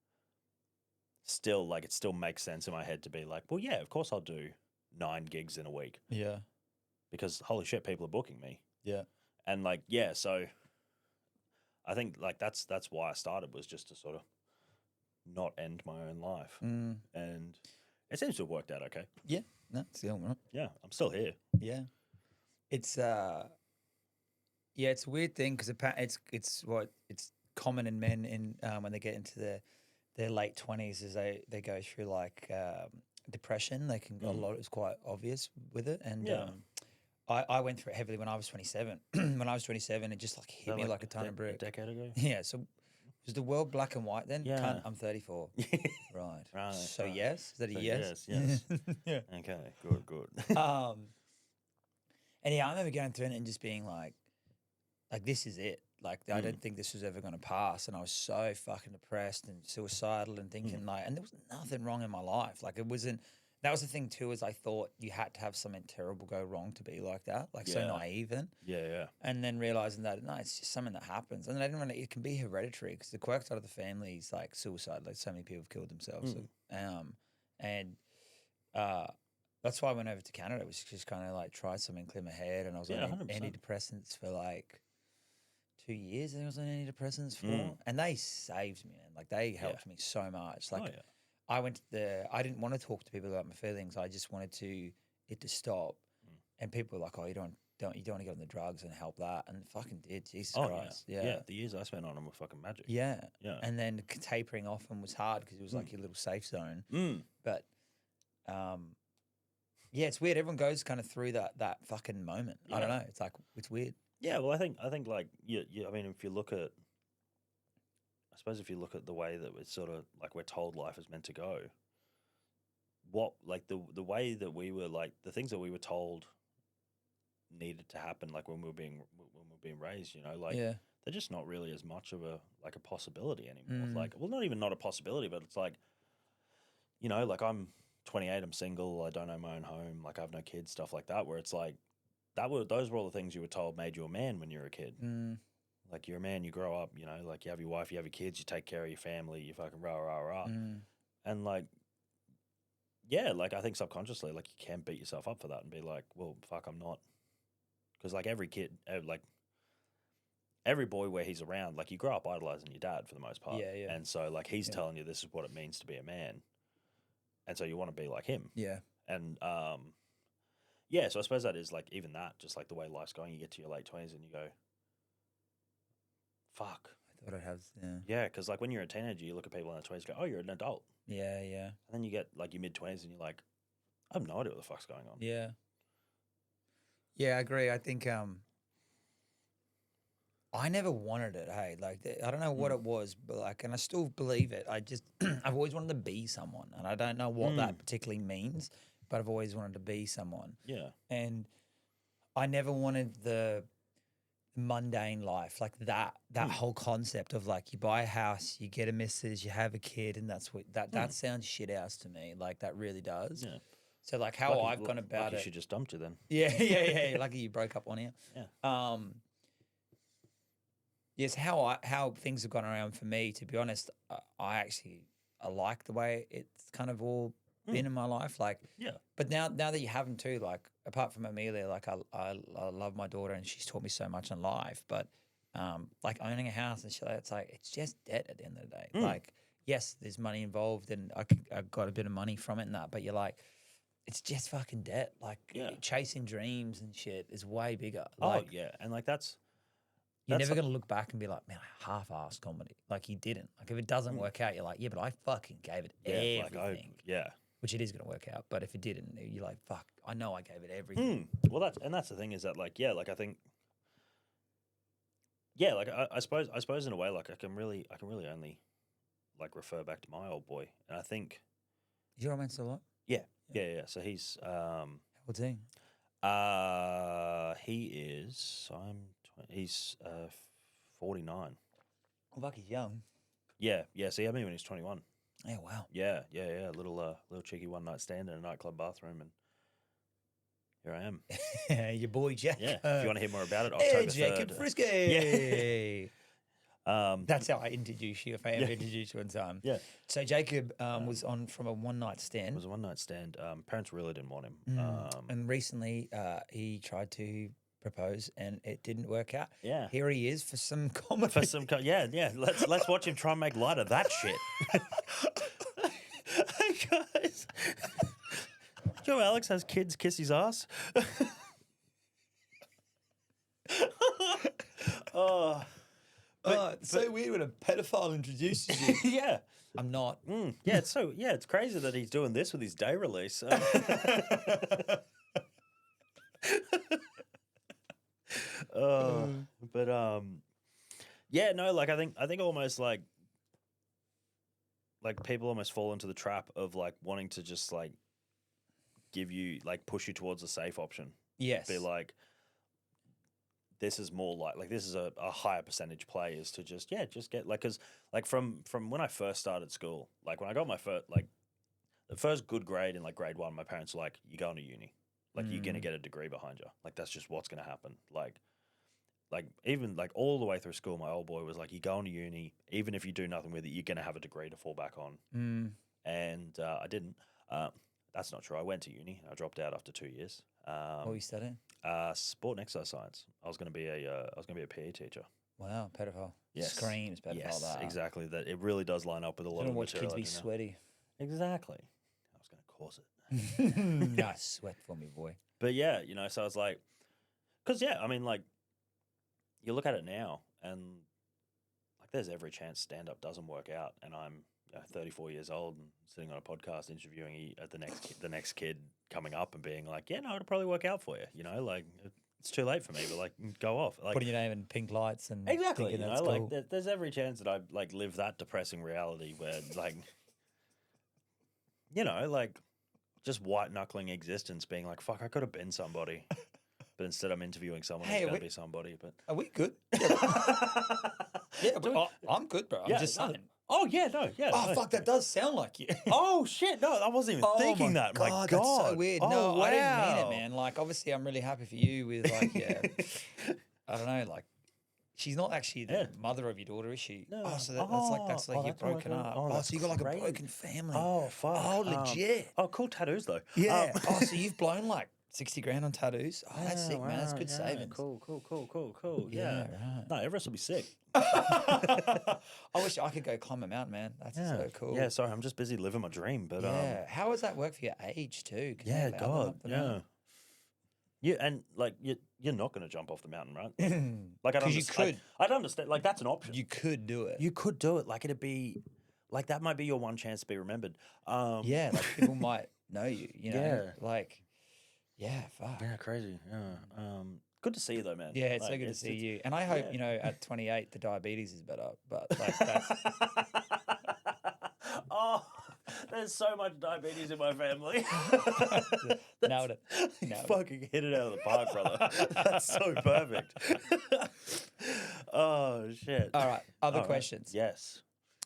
still like it still makes sense in my head to be like, well, yeah, of course I'll do 9 gigs in a week Yeah. because holy shit, people are booking me. Yeah. And like, yeah, so I think like that's why I started, was just to sort of not end my own life. And it seems to have worked out okay. Yeah. No, it's the only one. Yeah, I'm still here. Yeah. It's it's a weird thing because it's common in men in when they get into their late 20s is they go through like depression. They can a lot. It's quite obvious with it, and Yeah. I went through it heavily when I was 27. When I was 27, it just like hit me like a ton of a bricks. decade ago. Yeah. So was the world black and white then? Yeah. Cunt, I'm 34. Right. Right, So right. yes, is that a So yes? yes. Yeah. Okay, good. And yeah, I remember going through it and just being like this is it. Like I don't think this was ever going to pass, and I was so fucking depressed and suicidal and thinking like, and there was nothing wrong in my life. Like it wasn't. That was the thing too, is I thought you had to have something terrible go wrong to be like that, like so Yeah. naive then. Yeah. And then realizing that no, it's just something that happens, and I didn't really. It can be hereditary because the quirk side of the family is like suicide. Like so many people have killed themselves. And that's why I went over to Canada. Was just kind of like try something, clear my head, and I was Yeah, on 100%. antidepressants for like 2 years. I think I was on antidepressants for, and they saved me, man. Like they helped me so much. Like Oh, yeah. I I didn't want to talk to people about my feelings. I just wanted it to stop. And people were like, "Oh, you don't want to get on the drugs and help that," and it fucking did. Jesus Christ, Yeah. The years I spent on them were fucking magic. yeah. Yeah. And then tapering off them was hard because it was like your little safe zone. But yeah, it's weird. Everyone goes kind of through that fucking moment. I don't Yeah. know. It's like it's weird. Yeah, well, I think like I mean, if you look at, I suppose if you look at the way that it's sort of like we're told life is meant to go, what like the way that we were like the things that we were told needed to happen, like when we were being raised, you know, like Yeah. they're just not really as much of a possibility anymore. Like, well, not a possibility, but it's like, you know, like I'm 28, I'm single, I don't own my own home, like I have no kids, stuff like that, where it's like those were all the things you were told made you a man when you were a kid. Like you're a man, you grow up, you know, like you have your wife, you have your kids, you take care of your family, you fucking rah rah rah. And like yeah, like I think subconsciously, like you can beat yourself up for that and be like, well, fuck, I'm not, because like every kid, like every boy where he's around, like you grow up idolizing your dad for the most part, Yeah, yeah. and so like he's Yeah. telling you this is what it means to be a man, and so you want to be like him, Yeah. and yeah, so I suppose that is like even that, just like the way life's going, you get to your late 20s and you go, fuck, I thought I'd have. Yeah. yeah, because like when you're a teenager, you look at people in their 20s, go, oh, you're an adult, Yeah. Yeah. and then you get like your mid 20s and you're like, I have no idea what the fuck's going on. Yeah. Yeah, I agree. I think I never wanted it. Hey, like I don't know what it was, but like, and I still believe it. I just I've always wanted to be someone, and I don't know what that particularly means, but I've always wanted to be someone. Yeah. And I never wanted the mundane life, like that whole concept of like you buy a house, you get a missus, you have a kid, and that's what that sounds shit house to me. Like that really does. Yeah. So like how I've gone about it. She just dumped you then. Yeah. Lucky you broke up on here. Yeah. Yes, how things have gone around for me. To be honest, I like the way it's kind of all been in my life. Like, Yeah. but now that you have them too, like apart from Amelia, like I love my daughter and she's taught me so much in life. But like owning a house and shit, it's like it's just debt at the end of the day. Like, yes, there's money involved and I got a bit of money from it and that, but you're like, it's just fucking debt. Like chasing dreams and shit is way bigger. Like, Oh yeah, and like that's you're never gonna look back and be like, man, I half-assed comedy. Like you didn't. Like if it doesn't work out, you're like, yeah, but I fucking gave it everything. yeah. Which it is gonna work out. But if it didn't, you're like, fuck, I know I gave it everything. Well, that's the thing is that like yeah, like I think yeah, like I suppose in a way like I can really only like refer back to my old boy, and I think Is your old man still alive? yeah. So he's How old's he? he is he's 49. Oh, fuck, he's young. Yeah. So he had me when he was 21. Yeah, wow. Yeah. Little cheeky one night stand in a nightclub bathroom, and here I am. Your boy Jack. Yeah. If you want to hear more about it, Hey, October Jacob 3rd. Frisky. Yeah. That's how I introduce you, if I ever introduce you on time. Yeah. So Jacob was on from a one-night stand. It was a one night stand. Parents really didn't want him. And recently he tried to propose and it didn't work out. Yeah. Here he is for some comedy. For some, yeah. Let's watch him try and make light of that shit. Hey guys, Joe Alex has kids kiss his ass. Oh. It's so weird when a pedophile introduces you. Yeah. I'm not. Yeah, it's crazy that he's doing this with his day release. But yeah, no, like I think almost like people almost fall into the trap of like wanting to just like give you like push you towards a safe option. Yes. Be like, this is more like this is a higher percentage play is to just get like, because like from when I first started school, like when I got my first like the first good grade in like grade 1, my parents were like, you're going to uni, like you're gonna get a degree behind you, like that's just what's gonna happen. Like even like all the way through school, my old boy was like, you're going to uni, even if you do nothing with it, you're gonna have a degree to fall back on. And I didn't. That's not true. I went to uni. I dropped out after 2 years. What were you studying? Sport and exercise science. I was going to be a PE teacher. Wow, pedophile. Yes. Screams pedophile. Yes, that. exactly. That it really does line up with a lot Don't of watch material. kids be sweaty. Exactly. I was going to cause it. Nah, sweat for me, boy. But yeah, so I was like, because yeah, I mean, like, you look at it now, and like, there's every chance stand up doesn't work out, and I'm 34 years old and sitting on a podcast interviewing the next kid coming up and being like, yeah, no, it'll probably work out for you. Like it's too late for me, but like go off. Like putting your name in pink lights and exactly. thinking that's like cool. there's every chance that I like live that depressing reality where like, like just white knuckling existence, being like, fuck, I could have been somebody, but instead I'm interviewing someone who's going to be somebody. But are we good? Yeah, but I'm good, bro. I'm just saying. Oh yeah, no, yeah. Oh no. fuck, that does sound like you. Oh shit, no, I wasn't even thinking that. My God, that's so weird. Oh, No, wow. I didn't mean it, man. Like, obviously, I'm really happy for you with like, I don't know, like She's not actually the Yeah. mother of your daughter, is she? No. Oh, so that's like Oh, you're that's all broken right. up. Oh, Oh, that's so you got like a crazy. broken family. Oh, fuck. Oh, legit. Oh, cool tattoos though. Yeah. Oh, so you've blown like 60 grand on tattoos. Oh, that's Yeah, sick, man. That's wow, good yeah, savings. Cool. Yeah, Yeah. right. No, Everest will be sick. I wish I could go climb a mountain, man. That's Yeah. so cool. Yeah, sorry, I'm just busy living my dream. But Yeah. How does that work for your age too? Can yeah, they allow them God. up the Yeah. Yeah, and like you're not gonna jump off the mountain, right? mountain? Like I'd 'Cause you understand. could. I'd understand. Like that's an option. You could do it. You could do it. Like it'd be, like that might be your one chance to be remembered. Yeah, like people might know you, you know? Yeah. Like, yeah, fuck. Yeah, crazy. Yeah. Good to see you though, man. Yeah, it's so Like, good to see you. And I hope, yeah. you know, at 28, the diabetes is better. But like, that's, Oh, there's so much diabetes in my family. nailed it. You Nailed it. fucking hit it out of the park, brother. That's so perfect. Oh shit. All right, other All right. questions. Yes.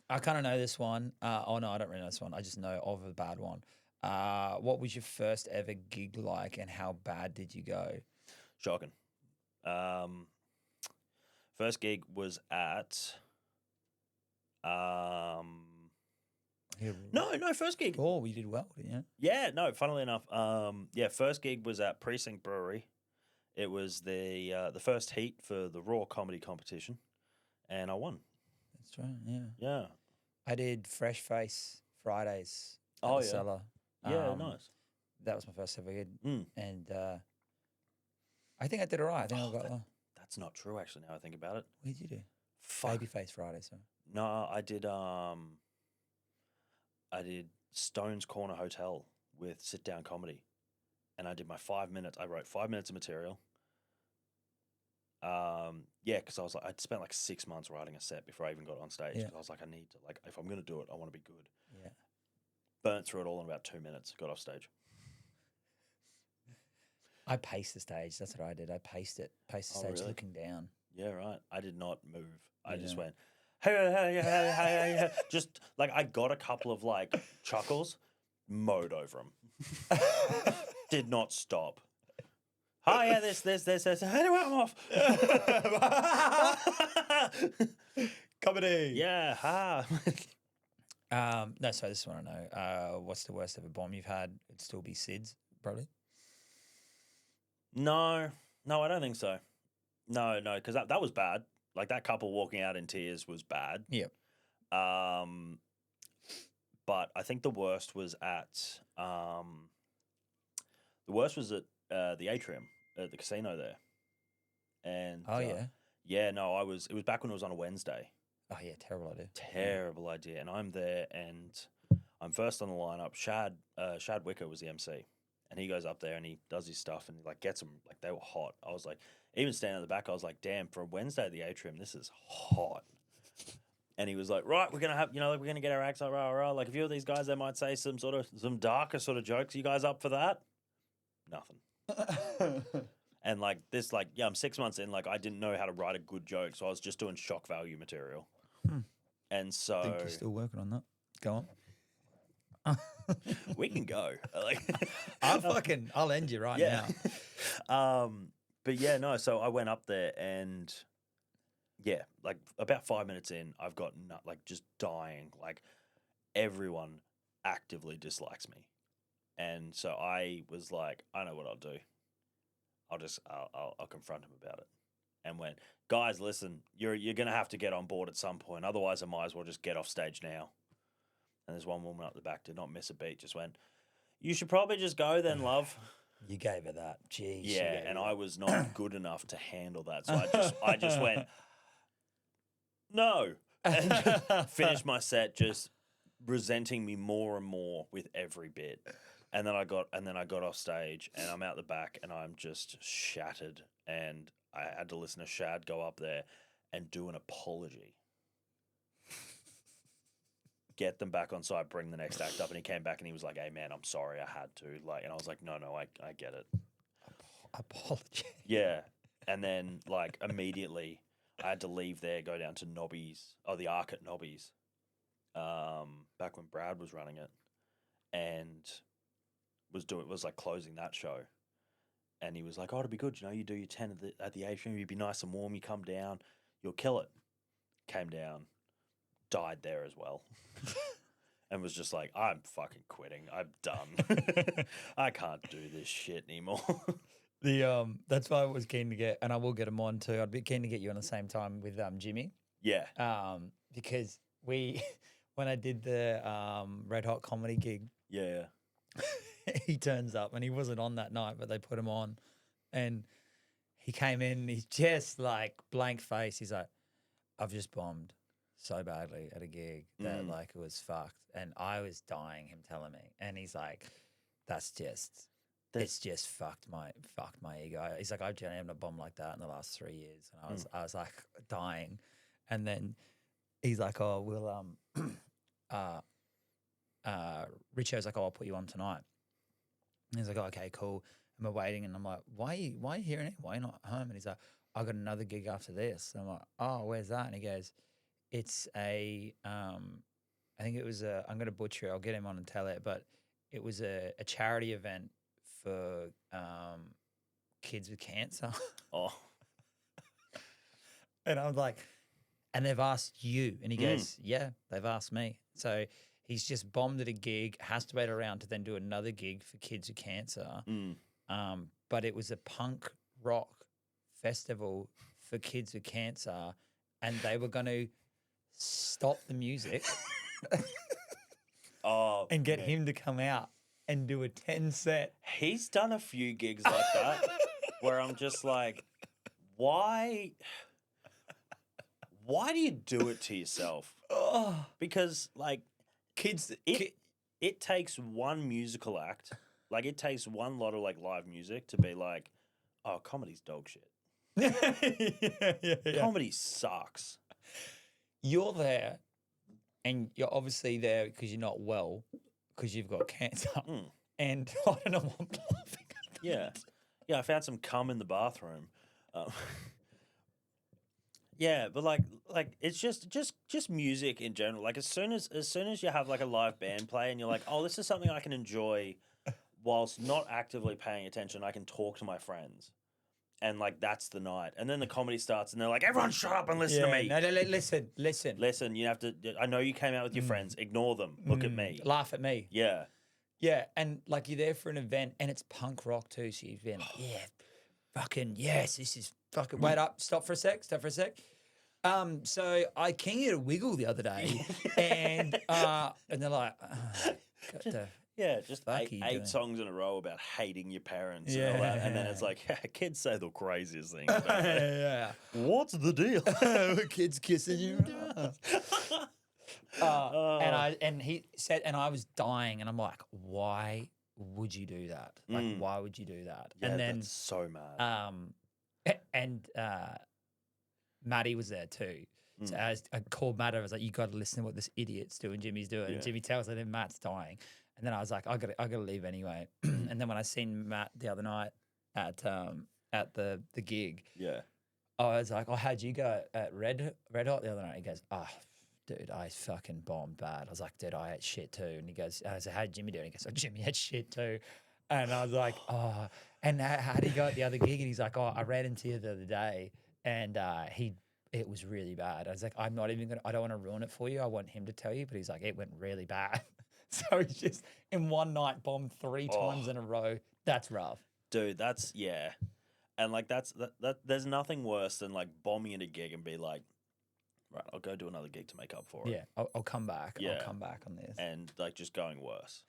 I kind of know this one. Oh, no, I don't really know this one. I just know of a bad one. What was your first ever gig like and how bad did you go? Shocking. First gig was at no, first gig. Oh, we did well, didn't you? Yeah, no, funnily enough, first gig was at Precinct Brewery. It was the first heat for the Raw comedy competition, and I won. That's right, yeah. Yeah. I did Fresh Face Fridays at Oh, the yeah. Cellar. Yeah, nice. That was my first ever gig. Mm. And I think I did all right. I think I got That's not true, actually. Now I think about it. what did you do? Fuck. Babyface Fridays. So. No, I did Stone's Corner Hotel with sit down comedy, and I did my 5 minutes. I wrote 5 minutes of material. Because I was like, I'd spent like 6 months writing a set before I even got on stage. Yeah. 'Cause I was like, I need to, like, if I'm gonna do it, I want to be good. Yeah. Burnt through it all in about 2 minutes. Got off stage. I paced the stage. That's what I did. I paced it. Paced the Oh, stage really? looking down. Yeah, right. I did not move. I just Yeah. went, hey. Just like I got a couple of like chuckles, mowed over them. Did not stop. Oh yeah, this. Anyway, I'm off. Comedy. Yeah, ha. No, sorry, this is what I know. What's the worst ever bomb you've had? It'd still be Sid's, probably. No, I don't think so. No, because that was bad. Like that couple walking out in tears was bad. Yep. But I think the worst was at the atrium at the casino there. And Oh, yeah. yeah, no, it was back when it was on a Wednesday. Oh, yeah, terrible idea. Terrible idea. And I'm there and I'm first on the lineup. Shad Wicker was the MC. And he goes up there and he does his stuff and he like gets them, like they were hot. I was like, even standing at the back, I was like, damn, for a Wednesday at the atrium, this is hot. And he was like, right, we're gonna have, we're gonna get our acts up, rah. Like a few of these guys, they might say some darker sort of jokes. You guys up for that? Nothing. And like this, like, yeah, I'm 6 months in, like I didn't know how to write a good joke, so I was just doing shock value material. And so I think you're still working on that. Go on. we can go. Like, I'll end you right now. But yeah, no. So I went up there and yeah, like about 5 minutes in, I've got like just dying. Like everyone actively dislikes me, and so I was like, I know what I'll do. I'll confront him about it. And went, guys, listen, you're gonna have to get on board at some point. Otherwise, I might as well just get off stage now. And there's one woman up the back, did not miss a beat, just went, you should probably just go then, love. You gave her that. Jeez. Yeah, and I was not good enough to handle that. So I just went, no. And just finished my set just resenting me more and more with every bit. And then I got off stage and I'm out the back and I'm just shattered. And I had to listen to Shad go up there and do an apology. Get them back on site, bring the next act up, and he came back and he was like, "Hey man, I'm sorry, I had to." Like, and I was like, "No, I get it." Apology. Yeah, and then like immediately, I had to leave there, go down to Nobby's, the Arc at Nobby's, back when Brad was running it, and was like closing that show, and he was like, "Oh, it'd be good, you do your 10 at the atrium, you'd be nice and warm, you come down." you'll kill it. Came down, died there as well. And was just like, I'm fucking quitting. I'm done. I can't do this shit anymore. That's why I was keen to get, and I will get him on too. I'd be keen to get you on the same time with Jimmy. Yeah. Because we, when I did the Red Hot comedy gig, Yeah. he turns up and he wasn't on that night, but they put him on, and he came in. He's just like blank face. He's like, "I've just bombed so badly at a gig that like it was fucked," and I was dying. Him telling me, and he's like, "That's just." It's just fucked my ego. He's like, I've generally not bombed like that in the last 3 years, and I was like dying, and then he's like, oh, we'll Richo's like, oh, I'll put you on tonight. And he's like, oh, okay, cool. And we're waiting, and I'm like, why are you here anyway? Why are you not home? And he's like, I got another gig after this. And I'm like, oh, where's that? And he goes, it's a I think it was a, I'm gonna butcher it, I'll get him on and tell it, but it was a charity event for kids with cancer. Oh. And I was like, and they've asked you. And he goes, yeah, they've asked me. So he's just bombed at a gig, has to wait around to then do another gig for kids with cancer. But it was a punk rock festival for kids with cancer, and they were going to stop the music and get him to come out and do a 10 set. He's done a few gigs like that where I'm just like, why do you do it to yourself? Because like Kids, it takes one musical act, like it takes one lot of like live music to be like, oh, comedy's dog shit. yeah. Comedy sucks. You're there, and you're obviously there because you're not well, because you've got cancer. And I don't know what I'm laughing at. Yeah, I found some cum in the bathroom. Yeah, but like it's just music in general. Like as soon as you have like a live band play and you're like, oh, this is something I can enjoy whilst not actively paying attention. I can talk to my friends, and like that's the night. And then the comedy starts, and they're like, everyone, shut up and listen to me. No, listen. Listen, you have to. I know you came out with your friends. Ignore them. Look at me. Laugh at me. Yeah. Yeah, and like you're there for an event, and it's punk rock too. So you've been like, yeah, fucking yes, this is fucking. Wait up, stop for a sec. So I came here to Wiggle the other day, and they're like, Just fuck are you doing? 8 songs in a row about hating your parents and all that, and then it's like kids say the craziest things. yeah. What's the deal? Kids kissing you. And he said, and I was dying, and I'm like, why would you do that? Like, why would you do that? Yeah, and then that's so mad. Maddie was there too. So I called Matt. I was like, you got to listen to what this idiot's doing. Jimmy's doing. Yeah. And Jimmy tells her, then Matt's dying. And then I was like, I got to leave anyway. And then when I seen Matt the other night at the gig, Yeah. I was like, oh, how'd you go at Red Hot the other night? He goes, dude, I fucking bombed bad. I was like, dude, I ate shit too. And he goes, I said, how'd Jimmy do? And he goes, oh, Jimmy had shit too. And I was like, oh, and how'd he go at the other gig? And he's like, oh, I ran into you the other day, and it was really bad. I was like, I'm not even gonna, I don't want to ruin it for you. I want him to tell you, but he's like, it went really bad. So he's just in one night bombed 3 times in a row. That's rough. Dude, that's yeah. And like that there's nothing worse than like bombing at a gig and be like, right, I'll go do another gig to make up for it. Yeah, I'll come back. Yeah. I'll come back on this. And like just going worse.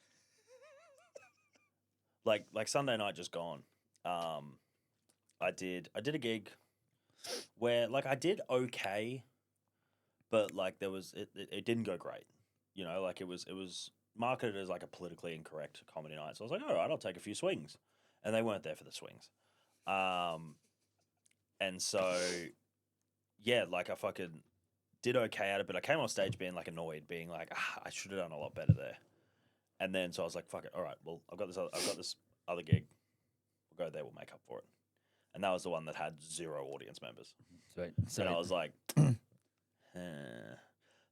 like Sunday night just gone. I did a gig where like I did okay, but like there was it didn't go great. You know, like it was marketed as like a politically incorrect comedy night. So I was like, all right, I'll take a few swings. And they weren't there for the swings. And so yeah, like I fucking did okay at it, but I came on stage being like annoyed, being like, I should have done a lot better there. And then so I was like, fuck it, all right, well I've got this other gig. We'll go there, we'll make up for it. And that was the one that had 0 audience members. Sweet. And I was like,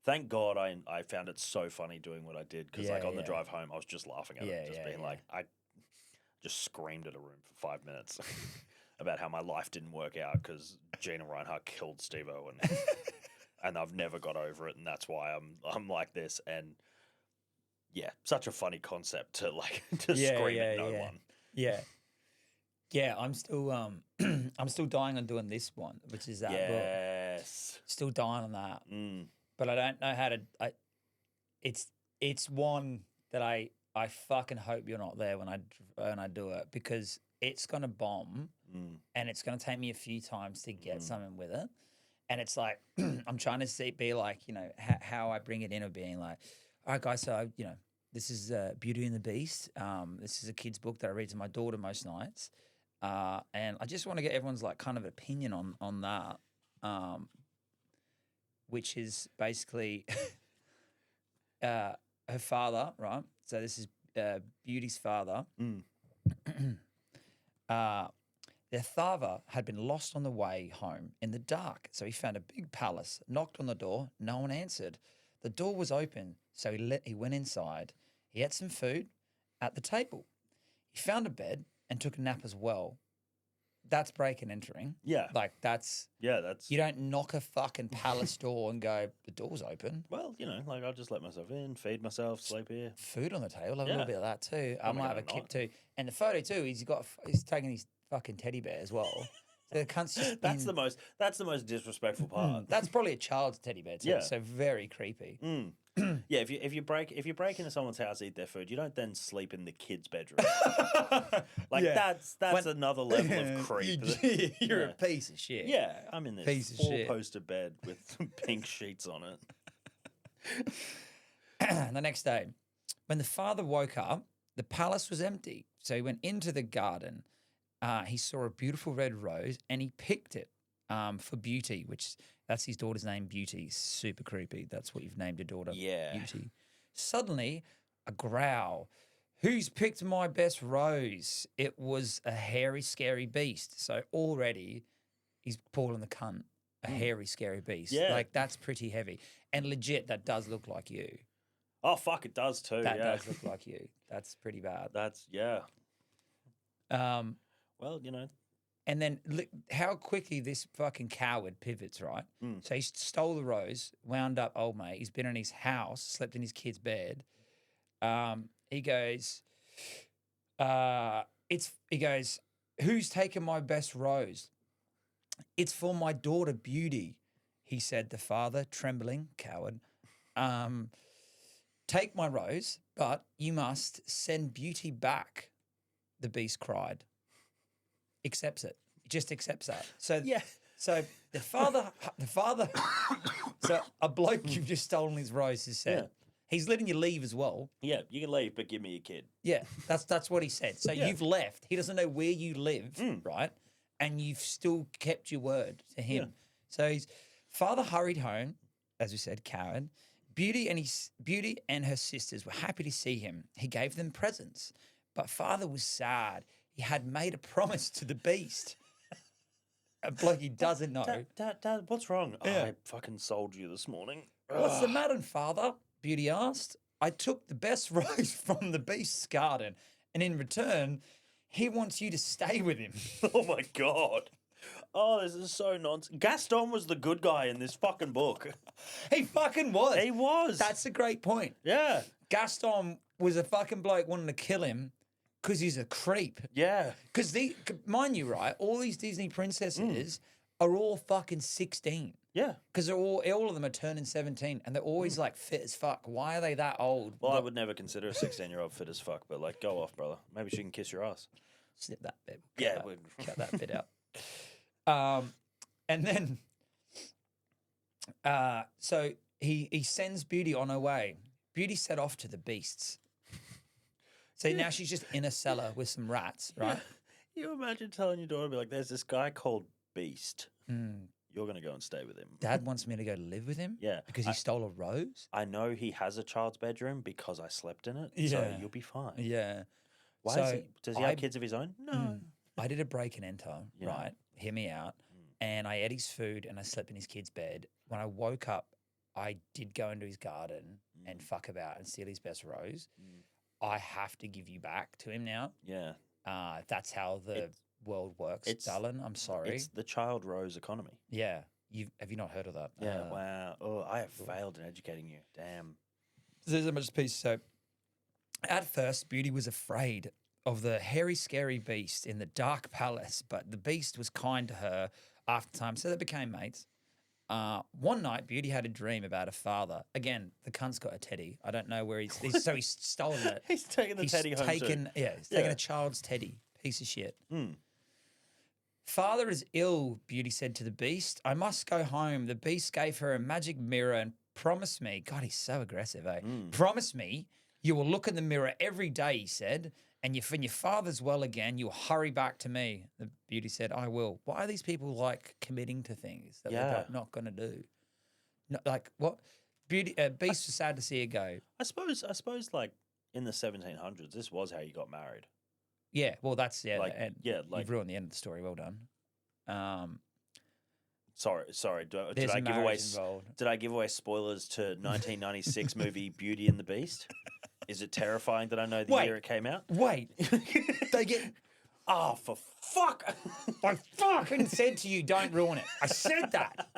thank God I found it so funny doing what I did, because like on the drive home, I was just laughing at it, just being like, I just screamed at a room for 5 minutes. about how my life didn't work out because Gina Reinhardt killed Steve Owen, and I've never got over it, and that's why I'm like this. And yeah, such a funny concept to to scream at no one. Yeah. Yeah, I'm still I'm still dying on doing this one, which is that book. Yes. Still dying on that. Mm. But I don't know how to it's one that I fucking hope you're not there when I do it, because it's going to bomb and it's going to take me a few times to get something with it. And it's like I'm trying to be like, you know, how I bring it in of being like, all right, guys, so you know, this is Beauty and the Beast. This is a kid's book that I read to my daughter most nights. And I just want to get everyone's like kind of opinion on that, which is basically her father, right? So this is Beauty's father. Their father had been lost on the way home in the dark, so he found a big palace, knocked on the door, no one answered. The door was open, so he went inside. He had some food at the table. He found a bed and took a nap as well. That's break and entering. Yeah. Like that's you don't knock a fucking palace door and go, the door's open. Well, you know, like I'll just let myself in, feed myself, sleep here. Food on the table, have a Yeah. little bit of that too. I Oh my might have God, a I'm kip not. too. And the photo too, he's taking his fucking teddy bear as well. So the cunt's just That's the most disrespectful part. That's probably a child's teddy bear too. Yeah. So very creepy. Yeah, if you break into someone's house, eat their food, you don't then sleep in the kid's bedroom. Like Yeah. that's another level of creep. You're Yeah. a piece of shit. Yeah, I'm in this Piece of shit. four-poster bed with some pink sheets on it. The next day, when the father woke up, the palace was empty. So he went into the garden. He saw a beautiful red rose and he picked it for Beauty, which that's his daughter's name, Beauty. Super creepy. That's what you've named your daughter, Yeah. Beauty. Suddenly, a growl. Who's picked my best rose? It was a hairy, scary beast. So already he's calling the cunt a hairy, scary beast. Yeah. Like that's pretty heavy. And legit, that does look like you. Oh fuck, it does too. That yeah, does look like you. That's pretty bad. that's yeah. Um, Well, you know, and then look how quickly this fucking coward pivots, right? So he stole the rose, wound up old mate. He's been in his house, slept in his kid's bed. He goes, he goes, who's taken my best rose? It's for my daughter Beauty, he said, the father, trembling, coward. Take my rose, but you must send Beauty back, the beast cried. Accepts it. Just accepts that. So Yeah. So the father, so a bloke you've just stolen his rose has said, he's letting you leave as well. yeah, you can leave, but give me your kid. Yeah, that's what he said. So Yeah. you've left. He doesn't know where you live, right? And you've still kept your word to him. Yeah. So his father hurried home, as we said, coward. Beauty and her sisters were happy to see him. He gave them presents, but father was sad. He had made a promise to the beast. A bloke he doesn't know. Dad, what's wrong? Yeah. I fucking sold you this morning. What's the matter, father? Beauty asked. I took the best rose from the beast's garden, and in return, he wants you to stay with him. Oh my god. Oh, this is so nonsense. Gaston was the good guy in this fucking book. He fucking was. He was. That's a great point. Yeah. Gaston was a fucking bloke wanting to kill him because he's a creep. Yeah. Because mind you, right, all these Disney princesses are all fucking 16. Yeah. Because all of them are turning 17 and they're always like fit as fuck. Why are they that old? Well, I would never consider a 16-year-old fit as fuck, but like, go off, brother. Maybe she can kiss your ass. Snip that bit. Yeah, Cut that bit out. And then, so he sends Beauty on her way. Beauty set off to the beasts. So now she's just in a cellar with some rats, right? You imagine telling your daughter, be like, there's this guy called Beast. You're going to go and stay with him. Dad wants me to go live with him? Yeah. Because he stole a rose? I know he has a child's bedroom because I slept in it. So Yeah. you'll be fine. Yeah. Why So is he? Does he have kids of his own? No. I did a break and enter, Yeah. right? Hear me out. And I ate his food and I slept in his kid's bed. When I woke up, I did go into his garden and fuck about and steal his best rose. I have to give you back to him now. Yeah. That's how the world works, It's- Dallin. I'm sorry. It's the child rose economy. Yeah. Have you not heard of that? Yeah. Wow. Oh, I have failed in educating you. Damn. There's a much piece. So, at first, Beauty was afraid of the hairy, scary beast in the dark palace, but the beast was kind to her after time, so they became mates. One night, Beauty had a dream about her father. Again, the cunt's got a teddy. I don't know where he's stolen it. He's taking the teddy home too. He's taken Yeah. a child's teddy. Piece of shit. Mm. Father is ill, Beauty said to the beast. I must go home. The beast gave her a magic mirror and promised me. God, he's so aggressive, eh? Promise me you will look in the mirror every day, he said. And when your father's well again, you'll hurry back to me. The Beauty said, I will. Why are these people like committing to things that Yeah. they're not going to do? No, like what? Beast was sad to see her go. I suppose like in the 1700s, this was how you got married. Yeah, well, that's Like, and yeah, like you've ruined the end of the story. Well done. sorry. Did There's I a give away? marriage involved. Did I give away spoilers to 1996 movie Beauty and the Beast? Is it terrifying that I know the Wait. year it came out? Wait, they get. Oh, for fuck! I fucking said to you, don't ruin it. I said that.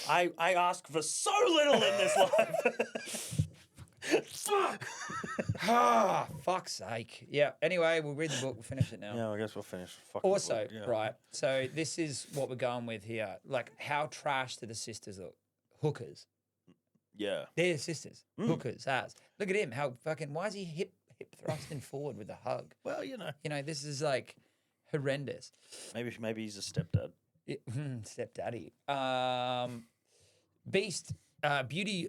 I ask for so little in this life. Fuck! Fuck's sake. Yeah. Anyway, we'll read the book. We'll finish it now. Yeah, I guess we'll finish. Fucking Also, book, yeah. right. So this is what we're going with here. Like, how trash do the sisters look? Hookers. Yeah. They're sisters. Mm. Hookers. As. Look at him. How fucking. Why is he hip thrusting forward with a hug? Well, you know, You know, this is like horrendous. maybe he's a stepdad. Stepdaddy. Beast. Beauty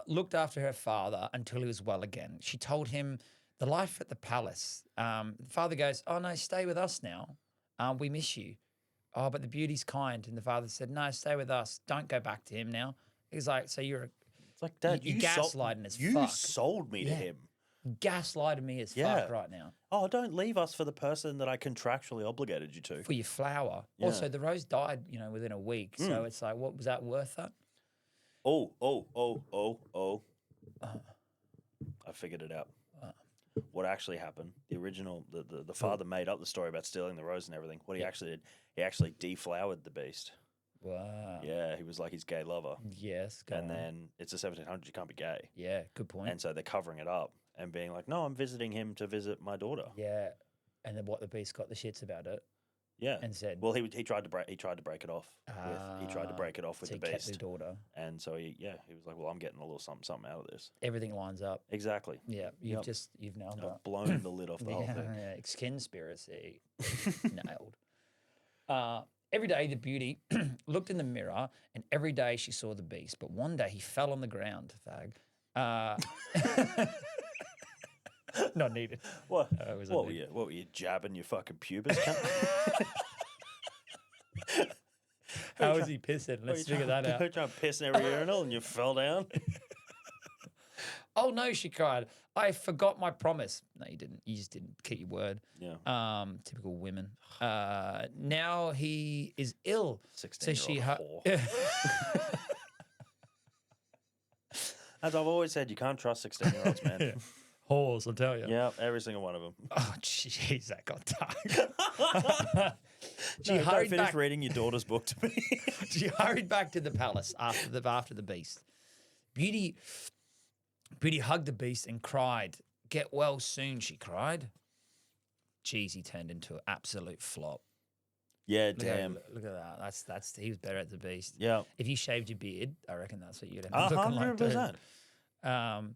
looked after her father until he was well again. She told him the life at the palace. The father goes, "Oh no, stay with us now. We miss you." Oh, but the Beauty's kind, and the father said, "No, stay with us. Don't go back to him now." He's like, "So you're It's like, Dad, you're you gaslighting as you fuck. sold me to Yeah. him. gaslighting me as Yeah. fuck right now Oh, don't leave us for the person that I contractually obligated you to. for your flower." Yeah. Also, the rose died, within a week, so it's like, what was that worth? That Oh. I figured it out. What actually happened? The original, the father made up the story about stealing the rose and everything. What he actually did, he actually deflowered the beast. wow. Yeah, he was like his gay lover. Yes. Go And on. then it's the 1700s, you can't be gay. Yeah. Good point. And so they're covering it up and being like, no, I'm visiting him to visit my daughter. Yeah, and then what the beast got the shits about it Yeah. and said, Well, he tried to break it off. He tried to Ah, break it off with so the he kept the beast. daughter. And so he was like, well, I'm getting a little something out of this. Everything lines up. Exactly. Yeah, Yep. you've nailed I've that. blown the lid off the whole Yeah, thing. yeah, it's conspiracy. Nailed. Every day the Beauty looked in the mirror, and every day she saw the beast. But one day he fell on the ground. Fag. Not needed. What? it was What a were bit- you? What were you jabbing your fucking pubis? cunt? How was he pissing? Let's figure that out. You trying to piss in every urinal and you fell down. Oh no, she cried. I forgot my promise. No, you didn't. You just didn't keep your word. Yeah. Typical women. Now he is ill. 16-year-old whore. As I've always said, you can't trust 16-year-olds, man. Whores, I'll tell you. Yeah, every single one of them. Oh, jeez, that got dark. She Don't hurried finish back. reading your daughter's book to me. She hurried back to the palace after the beast. Beauty hugged the beast and cried. "Get well soon," she cried. Jeez, he turned into an absolute flop. Yeah, Look damn. look at that. That's he was better at the beast. Yeah. If you shaved your beard, I reckon that's what you'd end up looking like. too. 100%.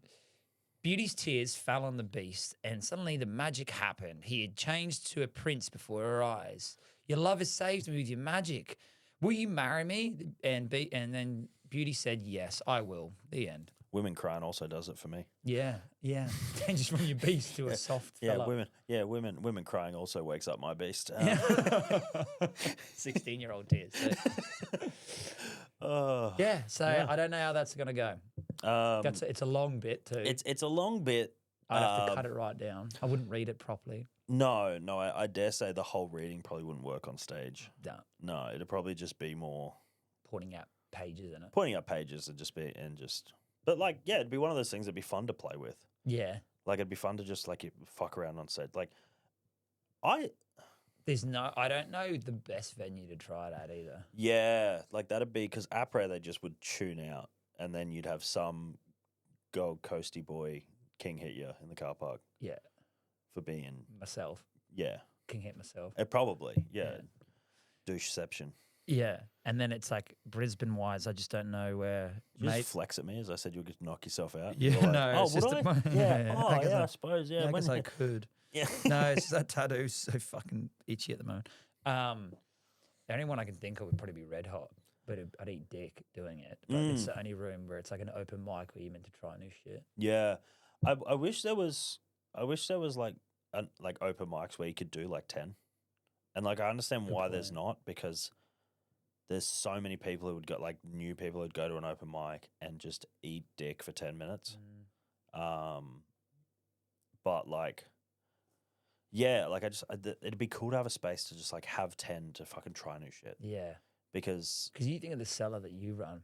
Beauty's tears fell on the beast, and suddenly the magic happened. He had changed to a prince before her eyes. "Your love has saved me with your magic. Will you marry me?" And then Beauty said, "Yes, I will." The end. Women crying also does it for me. Yeah. Changes from your beast to a soft Yeah, fella. women crying also wakes up my beast. 16-year-old tears. too. Oh, Yeah, so I don't know how that's going to go. It's a long bit too. it's a long bit. I'd have to cut it right down. I wouldn't read it properly. No, I dare say the whole reading probably wouldn't work on stage. No, No, it'd probably just be more pointing out pages in it. pointing up pages but like, yeah, it'd be one of those things that'd be fun to play with. Yeah. Like, it'd be fun to just like fuck around on set. Like, I I don't know the best venue to try it at either. yeah, like that'd be because après they just would tune out, and then you'd have some Gold Coasty boy king hit you in the car park Yeah, for being myself. yeah. Can hit myself. Probably yeah. Yeah. Doucheception. Yeah, and then it's like Brisbane wise, I just don't know where. You just flex at me as I said you would knock yourself out. Yeah, You were like, no, oh, it's would just I? Yeah. Oh, I guess yeah. I suppose. Yeah. I when guess I could. yeah. No, it's just that tattoo's so fucking itchy at the moment. The only one I can think of would probably be Red Hot, but I'd eat dick doing it. But it's the only room where it's like an open mic where you're meant to try new shit. Yeah. I wish there was. I wish there was like open mics where you could do like 10, and like I understand Good why there's point. not because there's so many people who would go like new people who'd go to an open mic and just eat dick for 10 minutes. But like. Yeah, like it'd be cool to have a space to just like have 10 to fucking try new shit. Yeah, Because you think of the cellar that you run,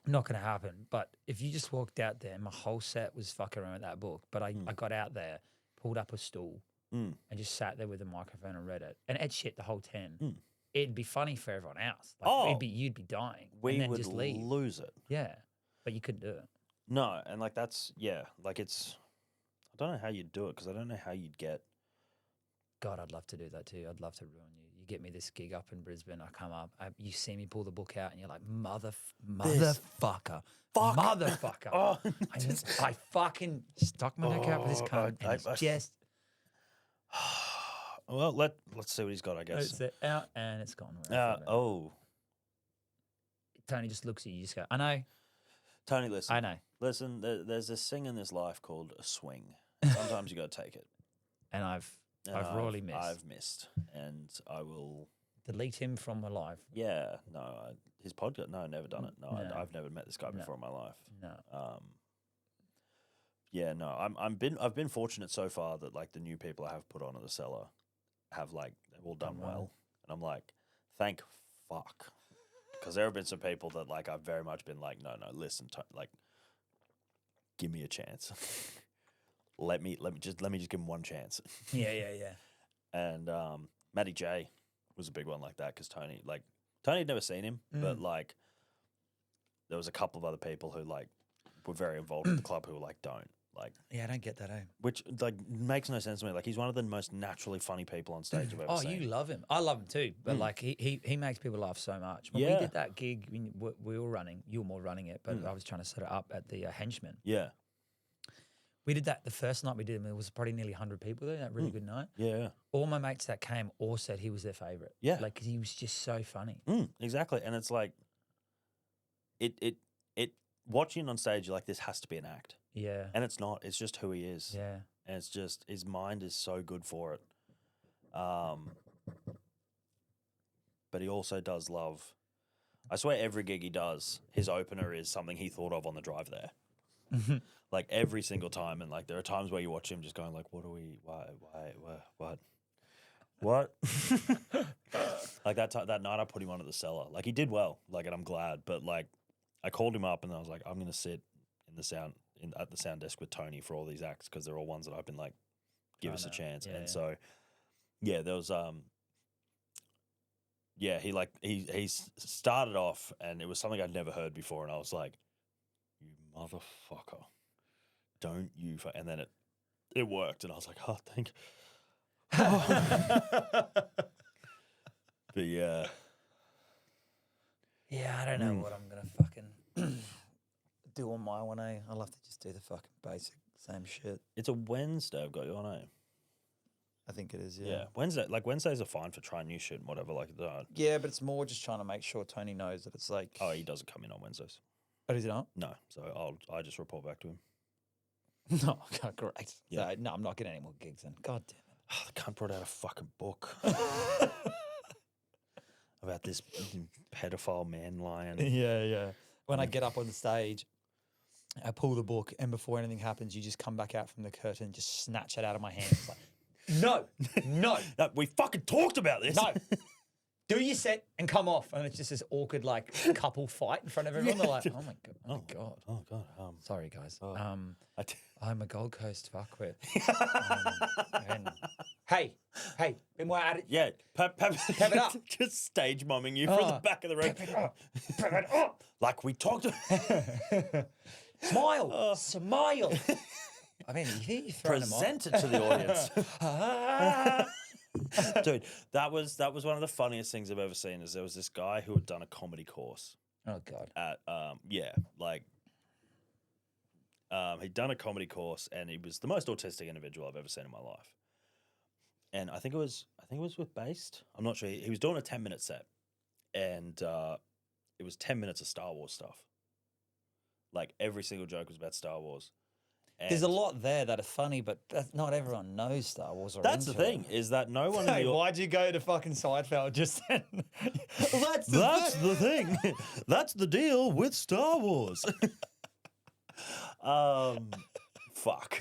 not going to happen. But if you just walked out there, my whole set was fucking around with that book. But I got out there, pulled up a stool, and just sat there with a microphone and read it, and ate shit the whole 10. It'd be funny for everyone else. Like, you'd be dying. we and then would just leave. lose it. Yeah, but you couldn't do it. No, and like that's like it's. I don't know how you'd do it because I don't know how you'd get. God, I'd love to do that too. I'd love to ruin you. You get me this gig up in Brisbane. I come up. You see me pull the book out, and you're like, motherfucker, Fuck. motherfucker. Oh, I fucking stuck my neck out for this cunt, and it's just. Well, let's see what he's got. I guess. It's out and it's gone. Oh, Tony just looks at you. You just go, I know. Tony, listen. I know. Listen, there's this thing in this life called a swing. Sometimes you got to take it. And I've royally missed. I've missed, and I will delete him from my life. Yeah, no, his podcast. No, never done it. No, No. I've never met this guy before in my life. No. Yeah, no, I've been fortunate so far that like the new people I have put on at the cellar have like they've all done well, and I'm like, thank fuck, because there have been some people that like I've very much been like, no, listen, like, give me a chance. Let me just give him one chance. Yeah. And Matty J was a big one like that because Tony had never seen him, but like there was a couple of other people who like were very involved with the club who were like, don't like. Yeah, I don't get that. Which like makes no sense to me. Like he's one of the most naturally funny people on stage I've ever seen. Oh, you love him. I love him too. But like he makes people laugh so much. When we did that gig, we were running. You were more running it, but I was trying to set it up at the Henchman. Yeah. We did that the first night we did it. It was probably nearly 100 people there. That really good night. Yeah. All my mates that came all said he was their favourite. Yeah. Like, 'cause he was just so funny. Exactly. And it's like, it watching on stage, you're like, this has to be an act. Yeah. And it's not. It's just who he is. Yeah. And it's just, his mind is so good for it. But he also does love, I swear every gig he does, his opener is something he thought of on the drive there. Like every single time. And like there are times where you watch him just going like, what? Like that night I put him on at the cellar. Like he did well. Like, and I'm glad. But like I called him up and I was like, I'm going to sit at the sound desk with Tony for all these acts because they're all ones that I've been like, give us a chance. Yeah, and yeah. so, yeah, there was he started off and it was something I'd never heard before, and I was like, you motherfucker, don't you? And then it worked, and I was like, oh, thank you. But yeah. Yeah, I don't know what I'm going to fucking do on my one, eh? I'll have to just do the fucking basic same shit. It's a Wednesday I've got you on, eh? I think it is, Yeah. Wednesdays are fine for trying new shit and whatever. Like, yeah, but it's more just trying to make sure Tony knows that it's like. oh, he doesn't come in on Wednesdays. Oh, does he not? No, so I just report back to him. No, okay, great. Yeah. So, no, I'm not getting any more gigs then. God damn it. Oh, the cunt brought out a fucking book about this pedophile man lion. Yeah. When I get up on the stage, I pull the book, and before anything happens, you just come back out from the curtain and just snatch it out of my hands. It's like, no, No, we fucking talked about this. no. do your set and come off. And it's just this awkward, like, couple fight in front of everyone. They're like, oh, my God. Oh, my God. Oh God. Sorry, guys. I t- I'm a Gold Coast fuckwit. And hey, bit more at it. yeah. Pep it up. Just stage momming you from the back of the room. Pep it up. Like we talked. Smile. Smile. I mean, you're throwing them off. Present it to the audience. Dude, that was one of the funniest things I've ever seen. Is there was this guy who had done a comedy course Oh, God. at he'd done a comedy course, and he was the most autistic individual I've ever seen in my life. And I think it was with Based. I'm not sure. He was doing a 10-minute set, and it was 10 minutes of Star Wars stuff. Like every single joke was about Star Wars. There's a lot there that are funny, but not everyone knows Star Wars. Or That's the into thing, it. is that no one. Hey, why'd you go to fucking Seinfeld just then? That's the thing. That's the deal with Star Wars. Fuck.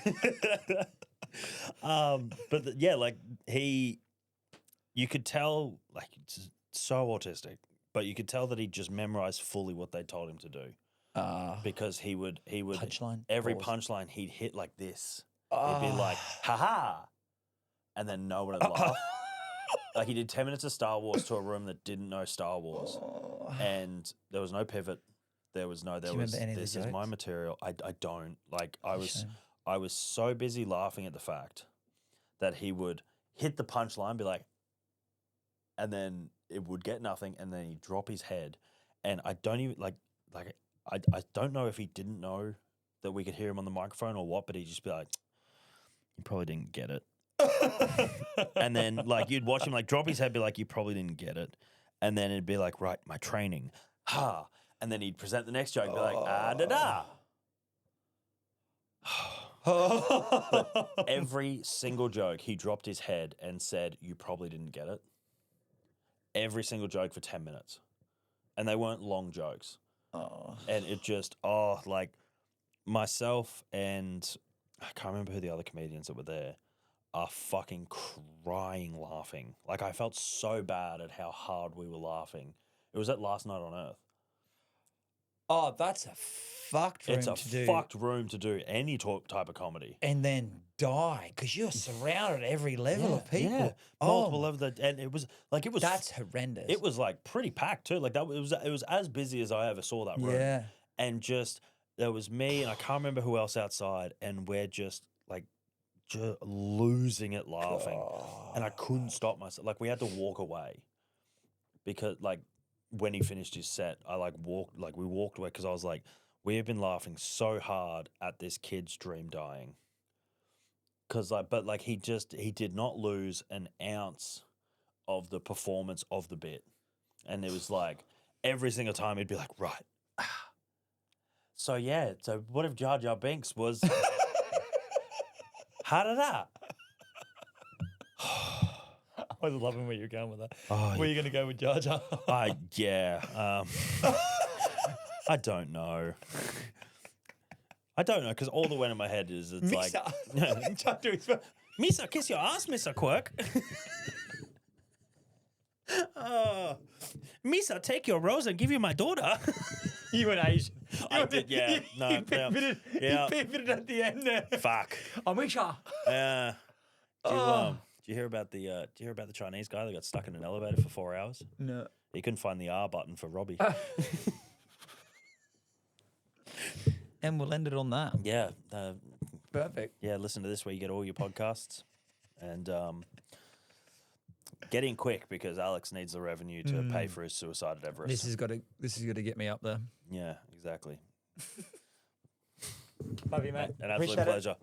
Like you could tell, like, it's so autistic, but you could tell that he just memorized fully what they told him to do. Because he would Punchline, every pause. punchline he'd hit like this. He'd be like, ha, and then no one would laugh. Like he did 10 minutes of Star Wars to a room that didn't know Star Wars, and there was no pivot. There was no. There was. This is my material. I don't like. I was so busy laughing at the fact that he would hit the punchline, be like, and then it would get nothing, and then he'd drop his head, and I don't even like. I don't know if he didn't know that we could hear him on the microphone or what, but he'd just be like, "You probably didn't get it." And then like you'd watch him like drop his head, be like, "You probably didn't get it," and then it'd be like, "Right, my training, ha." And then he'd present the next joke and be like, da da. Every single joke, he dropped his head and said, "You probably didn't get it." Every single joke for 10 minutes. And they weren't long jokes. And it just, like myself and I can't remember who the other comedians that were there are fucking crying laughing. Like I felt so bad at how hard we were laughing. It was at Last Night on Earth. Oh, that's a fucked room to do. It's a fucked room to do any type of comedy. And then die, because you're surrounded at every level of people. Yeah. Multiple levels. And it was. That's horrendous. It was like pretty packed too. Like it was as busy as I ever saw that room. Yeah. And just, there was me and I can't remember who else outside, and we're just like losing it laughing. And I couldn't stop myself. Like we had to walk away because like, when he finished his set, we walked away because I was like, we have been laughing so hard at this kid's dream dying. But he did not lose an ounce of the performance of the bit. And it was like, every single time he'd be like, right. So what if Jar Jar Binks was, how did that? I was loving where you're going with that. Oh, where are you going to go with Jar Jar? I don't know. I don't know, because all that went in my head is it's Misa. like, Misa, kiss your ass, Mr. Quirk. Misa, take your rose and give you my daughter. You and Asian. I did, yeah. No, You pivoted at the end there. Fuck. Oh, Misha. Do you hear about the Chinese guy that got stuck in an elevator for 4 hours? No. He couldn't find the R button for Robbie. And we'll end it on that. Yeah. Perfect. Yeah, listen to this where you get all your podcasts. And get in quick, because Alex needs the revenue to pay for his suicide at Everest. This has got to get me up there. Yeah, exactly. Love you, mate. An absolute pleasure.